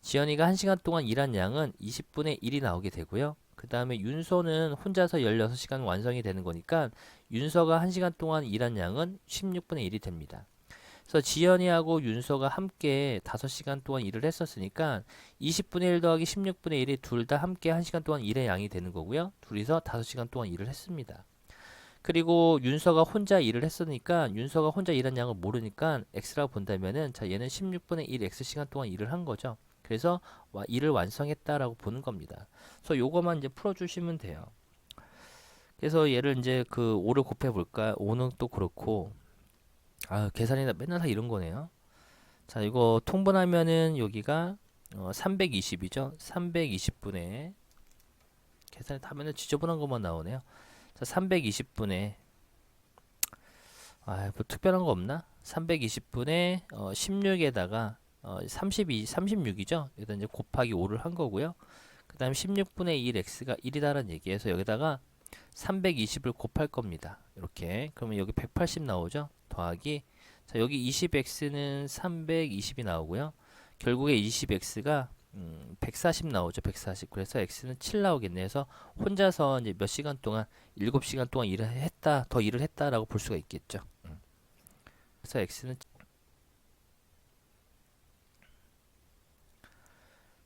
지연이가 1시간 동안 일한 양은 20분의 1이 나오게 되고요. 그 다음에 윤서는 혼자서 16시간 완성이 되는 거니까 윤서가 1시간 동안 일한 양은 16분의 1이 됩니다. 그래서 지연이하고 윤서가 함께 5시간 동안 일을 했었으니까 20분의 1 더하기 16분의 1이 둘 다 함께 1시간 동안 일의 양이 되는 거고요. 둘이서 5시간 동안 일을 했습니다. 그리고 윤서가 혼자 일을 했으니까 윤서가 혼자 일한 양을 모르니까 x라고 본다면은 자 얘는 16분의 1 x 시간 동안 일을 한 거죠. 그래서 일을 완성했다라고 보는 겁니다. 그래서 요거만 이제 풀어주시면 돼요. 그래서 얘를 이제 그 5를 곱해 볼까? 5는 또 그렇고 계산이 맨날 다 이런 거네요. 자 이거 통분하면은 여기가 320이죠. 320분의 계산이 다 맨날 지저분한 것만 나오네요. 자 320분의 뭐 특별한 거 없나? 320분의 16에다가 36이죠. 여기다 이제 곱하기 5를 한 거고요. 그 다음에 16분의 1 x가 1이다라는 얘기에서 여기다가 320을 곱할 겁니다. 이렇게 그러면 여기 180 나오죠. 더하기 자 여기 20x는 320이 나오고요. 결국에 20x가 140 나오죠. 140. 그래서 x는 7 나오겠네. 그래서 혼자서 이제 몇 시간 동안 7시간 동안 일을 했다. 더 일을 했다라고 볼 수가 있겠죠. 그래서 x는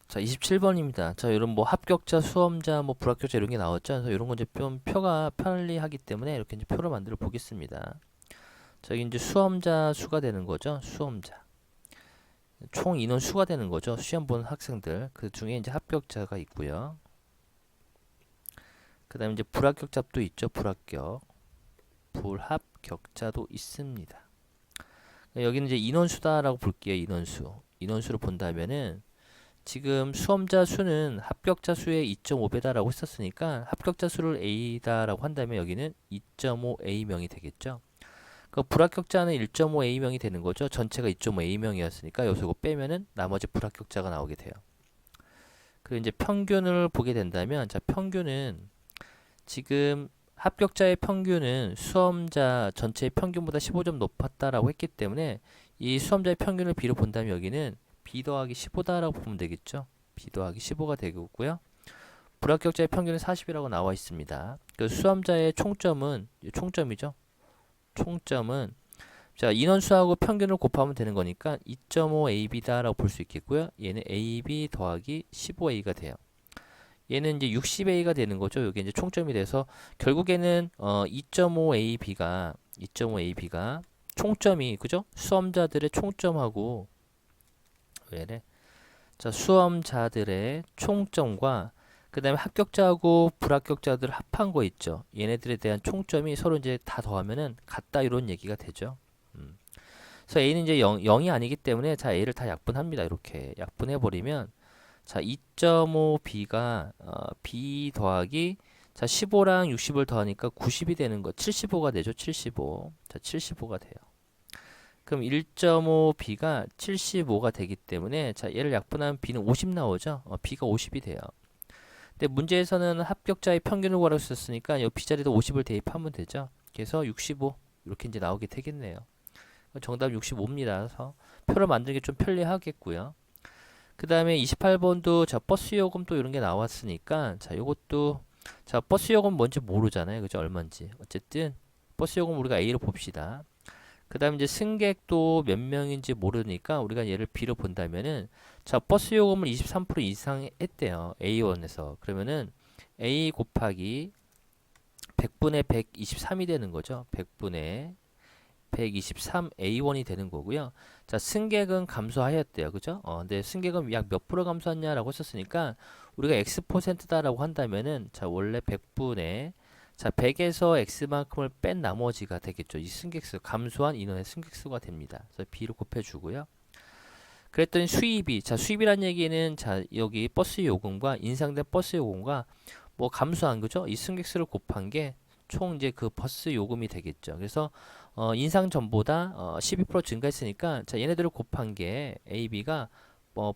자 27번입니다. 자 이런 뭐 합격자, 수험자, 뭐 불합격자 이런 게 나왔죠. 그래서 이런 건 이제 좀 표가 편리하기 때문에 이렇게 이제 표를 만들어 보겠습니다. 자 여기 이제 수험자 수가 되는 거죠. 수험자. 총 인원 수가 되는 거죠. 시험 보는 학생들. 그 중에 이제 합격자가 있고요. 그 다음에 이제 불합격자도 있죠. 불합격자도 있습니다. 여기는 이제 인원수다라고 볼게요. 인원수를 본다면은 지금 수험자 수는 합격자 수의 2.5배다라고 했었으니까 합격자 수를 A다라고 한다면 여기는 2.5A명이 되겠죠. 그 불합격자는 1.5A명이 되는 거죠. 전체가 2.5A명이었으니까 여기서 이거 빼면은 나머지 불합격자가 나오게 돼요. 그리고 이제 평균을 보게 된다면 자 평균은 지금 합격자의 평균은 수험자 전체의 평균보다 15점 높았다라고 했기 때문에 이 수험자의 평균을 B로 본다면 여기는 B 더하기 15다라고 보면 되겠죠. B 더하기 15가 되겠고요. 불합격자의 평균은 40이라고 나와 있습니다. 그 수험자의 총점이죠. 총점은 자 인원수하고 평균을 곱하면 되는 거니까 2.5AB다라고 볼 수 있겠고요. 얘는 AB 더하기 15A가 돼요. 얘는 이제 60A가 되는 거죠. 여기 이제 총점이 돼서 결국에는 2.5AB가 총점이 그죠? 수험자들의 총점하고 왜래? 자 수험자들의 총점과 그 다음에 합격자하고 불합격자들 합한 거 있죠. 얘네들에 대한 총점이 서로 이제 다 더하면은 같다 이런 얘기가 되죠. 그래서 A는 이제 0이 아니기 때문에 자 A를 다 약분합니다. 이렇게 약분해 버리면 자 2.5B가 B 더하기 자 15랑 60을 더하니까 90이 되는 거 75가 되죠. 75. 자 75가 돼요. 그럼 1.5B가 75가 되기 때문에 자 얘를 약분하면 B는 50 나오죠. B가 50이 돼요. 근데 문제에서는 합격자의 평균을 구하라고 썼으니까 이 B자리에다 50을 대입하면 되죠. 그래서 65 이렇게 이제 나오게 되겠네요. 정답 65입니다. 그래서 표를 만들기 좀 편리하겠고요. 그 다음에 28번도 자 버스 요금 또 이런 게 나왔으니까 자 요것도 자 버스 요금 뭔지 모르잖아요. 그죠? 얼마인지. 어쨌든 버스 요금 우리가 A로 봅시다. 그 다음에 이제 승객도 몇 명인지 모르니까 우리가 얘를 B로 본다면은 자 버스 요금을 23% 이상 했대요. A1에서. 그러면은 A 곱하기 100분의 123이 되는 거죠. 100분의 123 A1이 되는 거고요. 자 승객은 감소하였대요. 그죠? 근데 승객은 약 몇 프로 감소했냐라고 했었으니까 우리가 X%다라고 한다면은 자 원래 100분의 자 100에서 X만큼을 뺀 나머지가 되겠죠. 이 승객수 감소한 인원의 승객수가 됩니다. 그래서 B로 곱해주고요. 그랬더니 수입이 자 수입이란 얘기는 자 여기 버스 요금과 인상된 버스 요금과 뭐 감소한 거죠. 이 승객수를 곱한 게 총 이제 그 버스 요금이 되겠죠. 그래서 인상 전보다 12% 증가했으니까 자 얘네들을 곱한 게 A, B가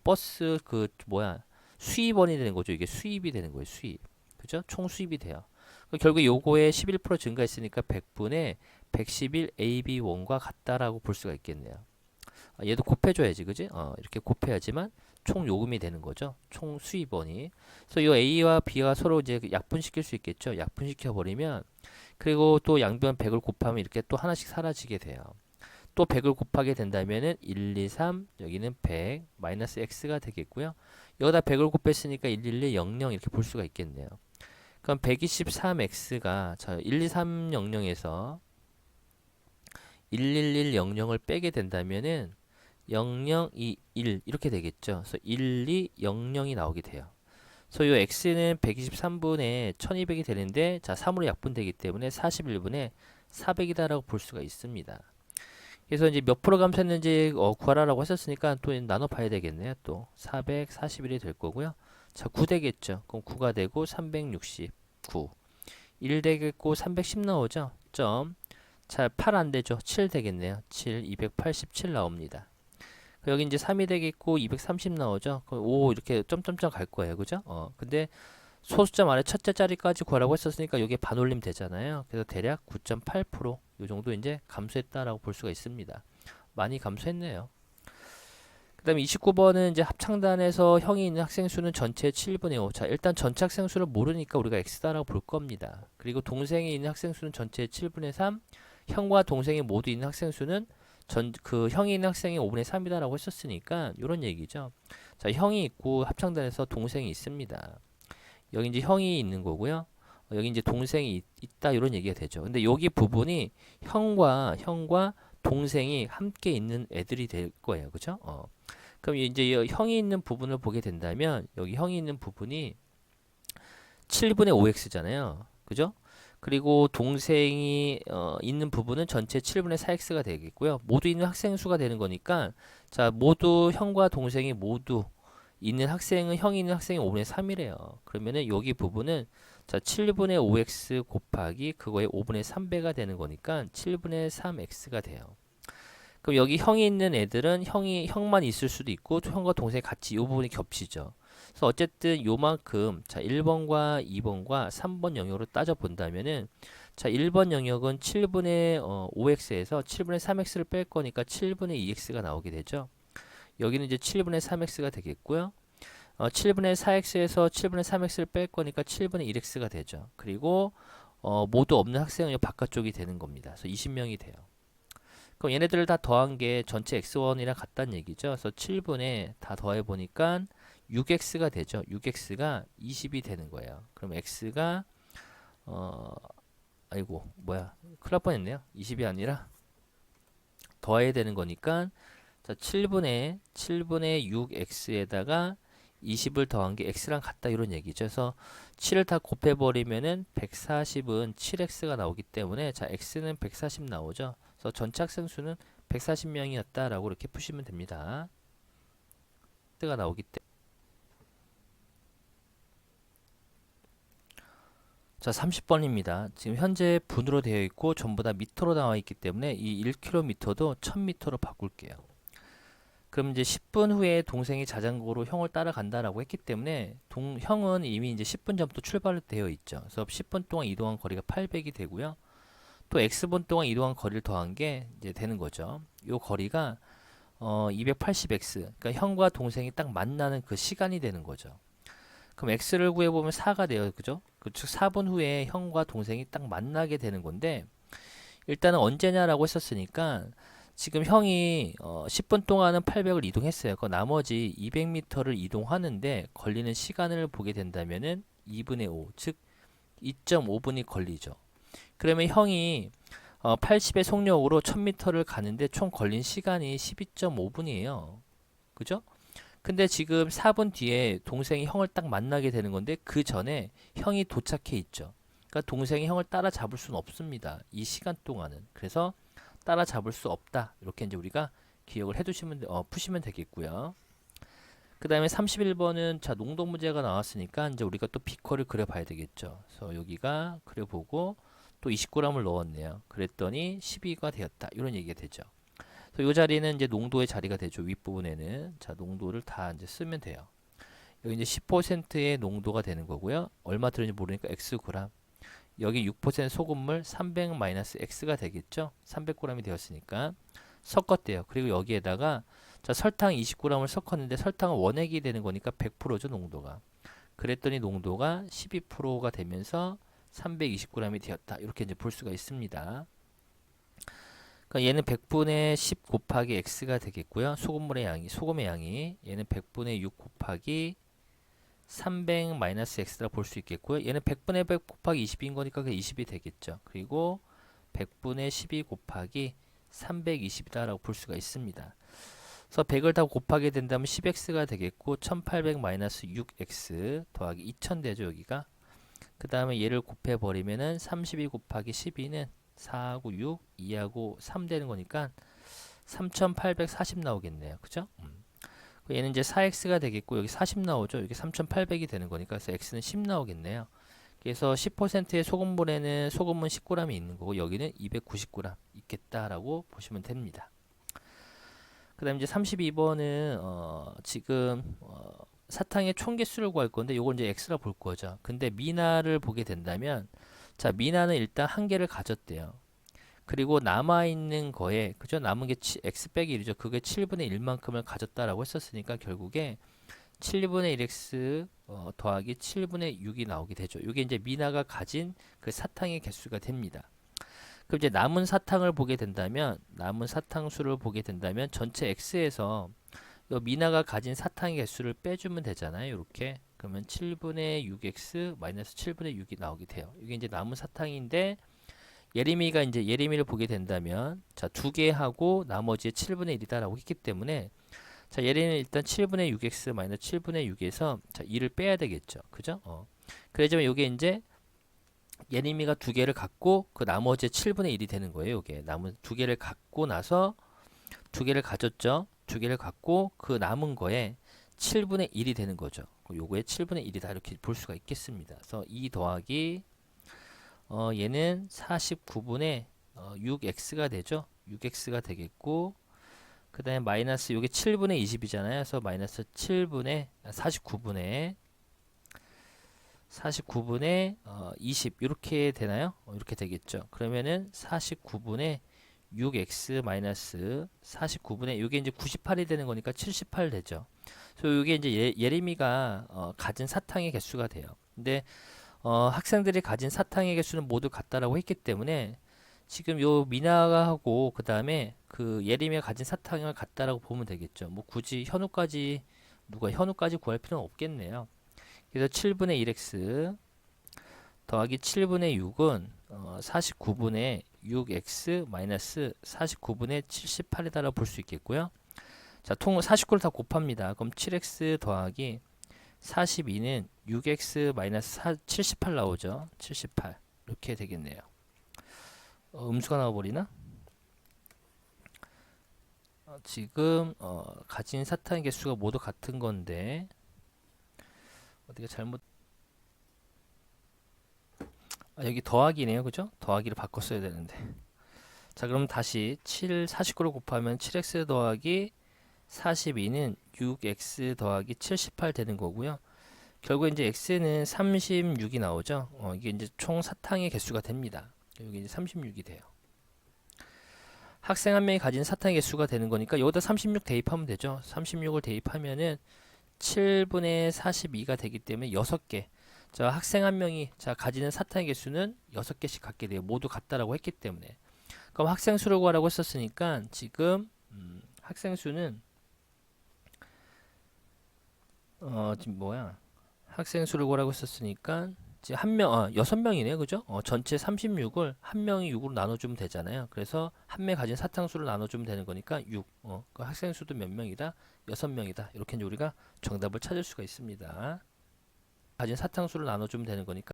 버스 그 뭐야 수입원이 되는 거죠. 이게 수입이 되는 거예요. 수입. 그죠? 총 수입이 돼요. 결국 요거에 11% 증가했으니까 100분의 111 AB1과 같다라고 볼 수가 있겠네요. 얘도 곱해줘야지, 그지? 이렇게 곱해야지만 총 요금이 되는 거죠. 총 수입원이. 그래서 이 A와 B가 서로 이제 약분시킬 수 있겠죠. 약분시켜 버리면 그리고 또 양변 100을 곱하면 이렇게 또 하나씩 사라지게 돼요. 또 100을 곱하게 된다면은 1, 2, 3 여기는 100 마이너스 x가 되겠고요. 여기다 100을 곱했으니까 111, 00 이렇게 볼 수가 있겠네요. 그럼 123x가 자 12300에서 11100을 빼게 된다면은 0021 이렇게 되겠죠. 그래서 1200이 나오게 돼요. 그래서 요 x는 123분의 1200이 되는데 자 3으로 약분되기 때문에 41분의 400이다라고 볼 수가 있습니다. 그래서 이제 몇 프로 감소했는지 구하라고 했었으니까 또 나눠 봐야 되겠네요. 또 441이 될 거고요. 자, 9 되겠죠. 그럼 9가 되고 369. 1 되겠고 310 나오죠. 점. 자, 8 안 되죠. 7 되겠네요. 7, 287 나옵니다. 여기 이제 3이 되겠고 230 나오죠. 그럼 5 이렇게 점점점 갈 거예요. 그죠? 근데 소수점 아래 첫째 자리까지 구하라고 했었으니까 여기에 반올림 되잖아요. 그래서 대략 9.8%, 이 정도 이제 감소했다라고 볼 수가 있습니다. 많이 감소했네요. 그 다음에 29번은 이제 합창단에서 형이 있는 학생 수는 전체의 7분의 5. 자, 일단 전체 학생 수를 모르니까 우리가 x다라고 볼 겁니다. 그리고 동생이 있는 학생 수는 전체의 7분의 3. 형과 동생이 모두 있는 학생 수는 그 형이 있는 학생이 5분의 3이다라고 했었으니까 이런 얘기죠. 자, 형이 있고 합창단에서 동생이 있습니다. 여기 이제 형이 있는 거고요. 여기 이제 동생이 있다 이런 얘기가 되죠. 근데 여기 부분이 형과 동생이 함께 있는 애들이 될 거예요. 그죠? 그럼 이제 형이 있는 부분을 보게 된다면 여기 형이 있는 부분이 7분의 5x잖아요. 그죠? 그리고 동생이 있는 부분은 전체 7분의 4x가 되겠고요. 모두 있는 학생 수가 되는 거니까 자, 모두 형과 동생이 모두 있는 학생은 형이 있는 학생이 5분의 3이래요. 그러면은 여기 부분은 자 7분의 5x 곱하기 그거의 5분의 3배가 되는 거니까 7분의 3x가 돼요. 그럼 여기 형이 있는 애들은 형만 있을 수도 있고 형과 동생이 같이 이 부분이 겹치죠. 그래서 어쨌든 요만큼 자 1번과 2번과 3번 영역으로 따져 본다면은 자 1번 영역은 7분의 5x에서 7분의 3x를 뺄 거니까 7분의 2x가 나오게 되죠. 여기는 이제 7분의 3x가 되겠고요. 7분의 4x에서 7분의 3x를 뺄 거니까 7분의 1x가 되죠. 그리고 모두 없는 학생은 바깥쪽이 되는 겁니다. 그래서 20명이 돼요. 그럼 얘네들을 다 더한 게 전체 x1이랑 같다는 얘기죠. 그래서 7분의 다 더해 보니까 6x가 되죠. 6x가 20이 되는 거예요. 그럼 x가 아이고 뭐야 큰일 날 뻔했네요. 20이 아니라 더해야 되는 거니까 자 7분의 6x에다가 20을 더한 게 x랑 같다 이런 얘기죠. 그래서 7을 다 곱해버리면은 140은 7x가 나오기 때문에 자 x는 140 나오죠. 그래서 전체 학생 수는 140명이었다라고 이렇게 푸시면 됩니다. x가 나오기 때문에 자 30번입니다. 지금 현재 분으로 되어 있고 전부 다 미터로 나와 있기 때문에 이 1km도 1000m로 바꿀게요. 그럼 이제 10분 후에 동생이 자전거로 형을 따라간다라고 했기 때문에 형은 이미 이제 10분 전부터 출발되어 있죠. 그래서 10분 동안 이동한 거리가 800이 되고요. 또 x분 동안 이동한 거리를 더한 게 이제 되는 거죠. 요 거리가 280x. 그러니까 형과 동생이 딱 만나는 그 시간이 되는 거죠. 그럼 x를 구해 보면 4가 돼요. 그죠? 즉 4분 후에 형과 동생이 딱 만나게 되는 건데 일단은 언제냐라고 했었으니까 지금 형이 10분 동안은 800을 이동했어요. 그 나머지 200m를 이동하는데 걸리는 시간을 보게 된다면은 2분의 5, 즉 2.5분이 걸리죠. 그러면 형이 80의 속력으로 1000m를 가는데 총 걸린 시간이 12.5분이에요. 그죠? 근데 지금 4분 뒤에 동생이 형을 딱 만나게 되는 건데 그 전에 형이 도착해 있죠. 그러니까 동생이 형을 따라잡을 수는 없습니다. 이 시간 동안은. 그래서 따라잡을 수 없다. 이렇게 이제 우리가 기억을 해두시면 푸시면 되겠고요. 그 다음에 31번은 자 농도 문제가 나왔으니까 이제 우리가 또 비커를 그려봐야 되겠죠. 그래서 여기가 그려보고 또 29g을 넣었네요. 그랬더니 12가 되었다. 이런 얘기가 되죠. 그래서 이 자리는 이제 농도의 자리가 되죠. 윗부분에는 자 농도를 다 이제 쓰면 돼요. 여기 이제 10%의 농도가 되는 거고요. 얼마 들었는지 모르니까 xg. 여기 6% 소금물 300-x가 되겠죠. 300g이 되었으니까 섞었대요. 그리고 여기에다가 자 설탕 20g을 섞었는데 설탕은 원액이 되는 거니까 100%죠 농도가. 그랬더니 농도가 12%가 되면서 320g이 되었다. 이렇게 이제 볼 수가 있습니다. 그러니까 얘는 100분의 10 곱하기 x가 되겠고요. 소금의 양이 얘는 100분의 6 곱하기 300 마이너스 x라 볼 수 있겠고요. 얘는 100분의 100 곱하기 20인 거니까 그 20이 되겠죠. 그리고 100분의 12 곱하기 320이다라고 볼 수가 있습니다. 그래서 100을 다 곱하게 된다면 10x가 되겠고 1800 마이너스 6x 더하기 2000 되죠. 여기가. 그 다음에 얘를 곱해 버리면은 32 곱하기 12는 4하고 6, 2하고 3 되는 거니까 3840 나오겠네요. 그죠? 얘는 이제 4x가 되겠고 여기 40 나오죠. 여기 3800이 되는 거니까 그래서 x는 10 나오겠네요. 그래서 10%의 소금물에는 소금은 10g이 있는 거고 여기는 290g 있겠다라고 보시면 됩니다. 그 다음에 이제 32번은 지금 사탕의 총 개수를 구할 건데 요걸 이제 x라 볼 거죠. 근데 미나를 보게 된다면 자, 미나는 일단 한 개를 가졌대요. 그리고 남아있는 거에 그죠? 남은 게 x 빼기 1이죠. 그게 7분의 1만큼을 가졌다라고 했었으니까 결국에 7분의 1x 더하기 7분의 6이 나오게 되죠. 이게 이제 미나가 가진 그 사탕의 개수가 됩니다. 그럼 이제 남은 사탕을 보게 된다면 남은 사탕수를 보게 된다면 전체 x에서 요 미나가 가진 사탕의 개수를 빼주면 되잖아요. 이렇게 그러면 7분의 6x 마이너스 7분의 6이 나오게 돼요. 이게 이제 남은 사탕인데 예림이가 이제 예림이를 보게 된다면 자, 두 개 하고 나머지의 7분의 1이다라고 했기 때문에 자, 예림이는 일단 7분의 6x 마이너스 7분의 6에서 자, 2를 빼야 되겠죠. 그죠? 그러자면 요게 이제 예림이가 두 개를 갖고 그 나머지 7분의 1이 되는 거예요. 요게 남은 두 개를 갖고 나서 두 개를 가졌죠. 두 개를 갖고 그 남은 거에 7분의 1이 되는 거죠. 요거에 7분의 1이다 이렇게 볼 수가 있겠습니다. 그래서 2 더하기 얘는 49분의 6x가 되죠. 6x가 되겠고 그 다음에 마이너스 요게 7분의 20이잖아요. 그래서 마이너스 7분의 49분의 20 이렇게 되나요? 이렇게 되겠죠. 그러면은 49분의 6x 마이너스 49분의 요게 이제 98이 되는 거니까 78 되죠. 그래서 요게 이제 예림이가 가진 사탕의 개수가 돼요. 근데 학생들이 가진 사탕의 개수는 모두 같다라고 했기 때문에 지금 요 미나가 하고 그 다음에 그 예림이가 가진 사탕을 같다라고 보면 되겠죠. 뭐 굳이 현우까지 구할 필요는 없겠네요. 그래서 7분의 1x 더하기 7분의 6은 49분의 6x 마이너스 49분의 78이다라고 볼 수 있겠고요. 자, 49를 다 곱합니다. 그럼 7x 더하기 42는 6x 마이너스 78 나오죠. 78 이렇게 되겠네요. 음수가 나와버리나? 지금 가진 사탕의 개수가 모두 같은 건데 어떻게 잘못 여기 더하기네요. 그죠? 더하기를 바꿨어야 되는데 자, 그럼 다시 49를 곱하면 7x 더하기 42는 6x 더하기 78 되는 거고요. 결국 이제 x는 36이 나오죠. 이게 이제 총 사탕의 개수가 됩니다. 여기 이제 36이 돼요. 학생 한 명이 가진 사탕의 개수가 되는 거니까 여기다 36 대입하면 되죠. 36을 대입하면은 7분의 42가 되기 때문에 6개. 자, 학생 한 명이 자, 가지는 사탕의 개수는 6개씩 갖게 돼요. 모두 같다라고 했기 때문에. 그럼 학생 수를 구하라고 했었으니까 지금 학생 수는 지금 뭐야? 학생 수를 구하라고 했었으니까 지금 한 명, 6명이네요. 그죠? 전체 36을 한 명이 6으로 나눠주면 되잖아요. 그래서 한 명이 가진 사탕수를 나눠주면 되는 거니까 6. 그 학생 수도 몇 명이다? 6명이다. 이렇게 이제 우리가 정답을 찾을 수가 있습니다. 가진 사탕수를 나눠주면 되는 거니까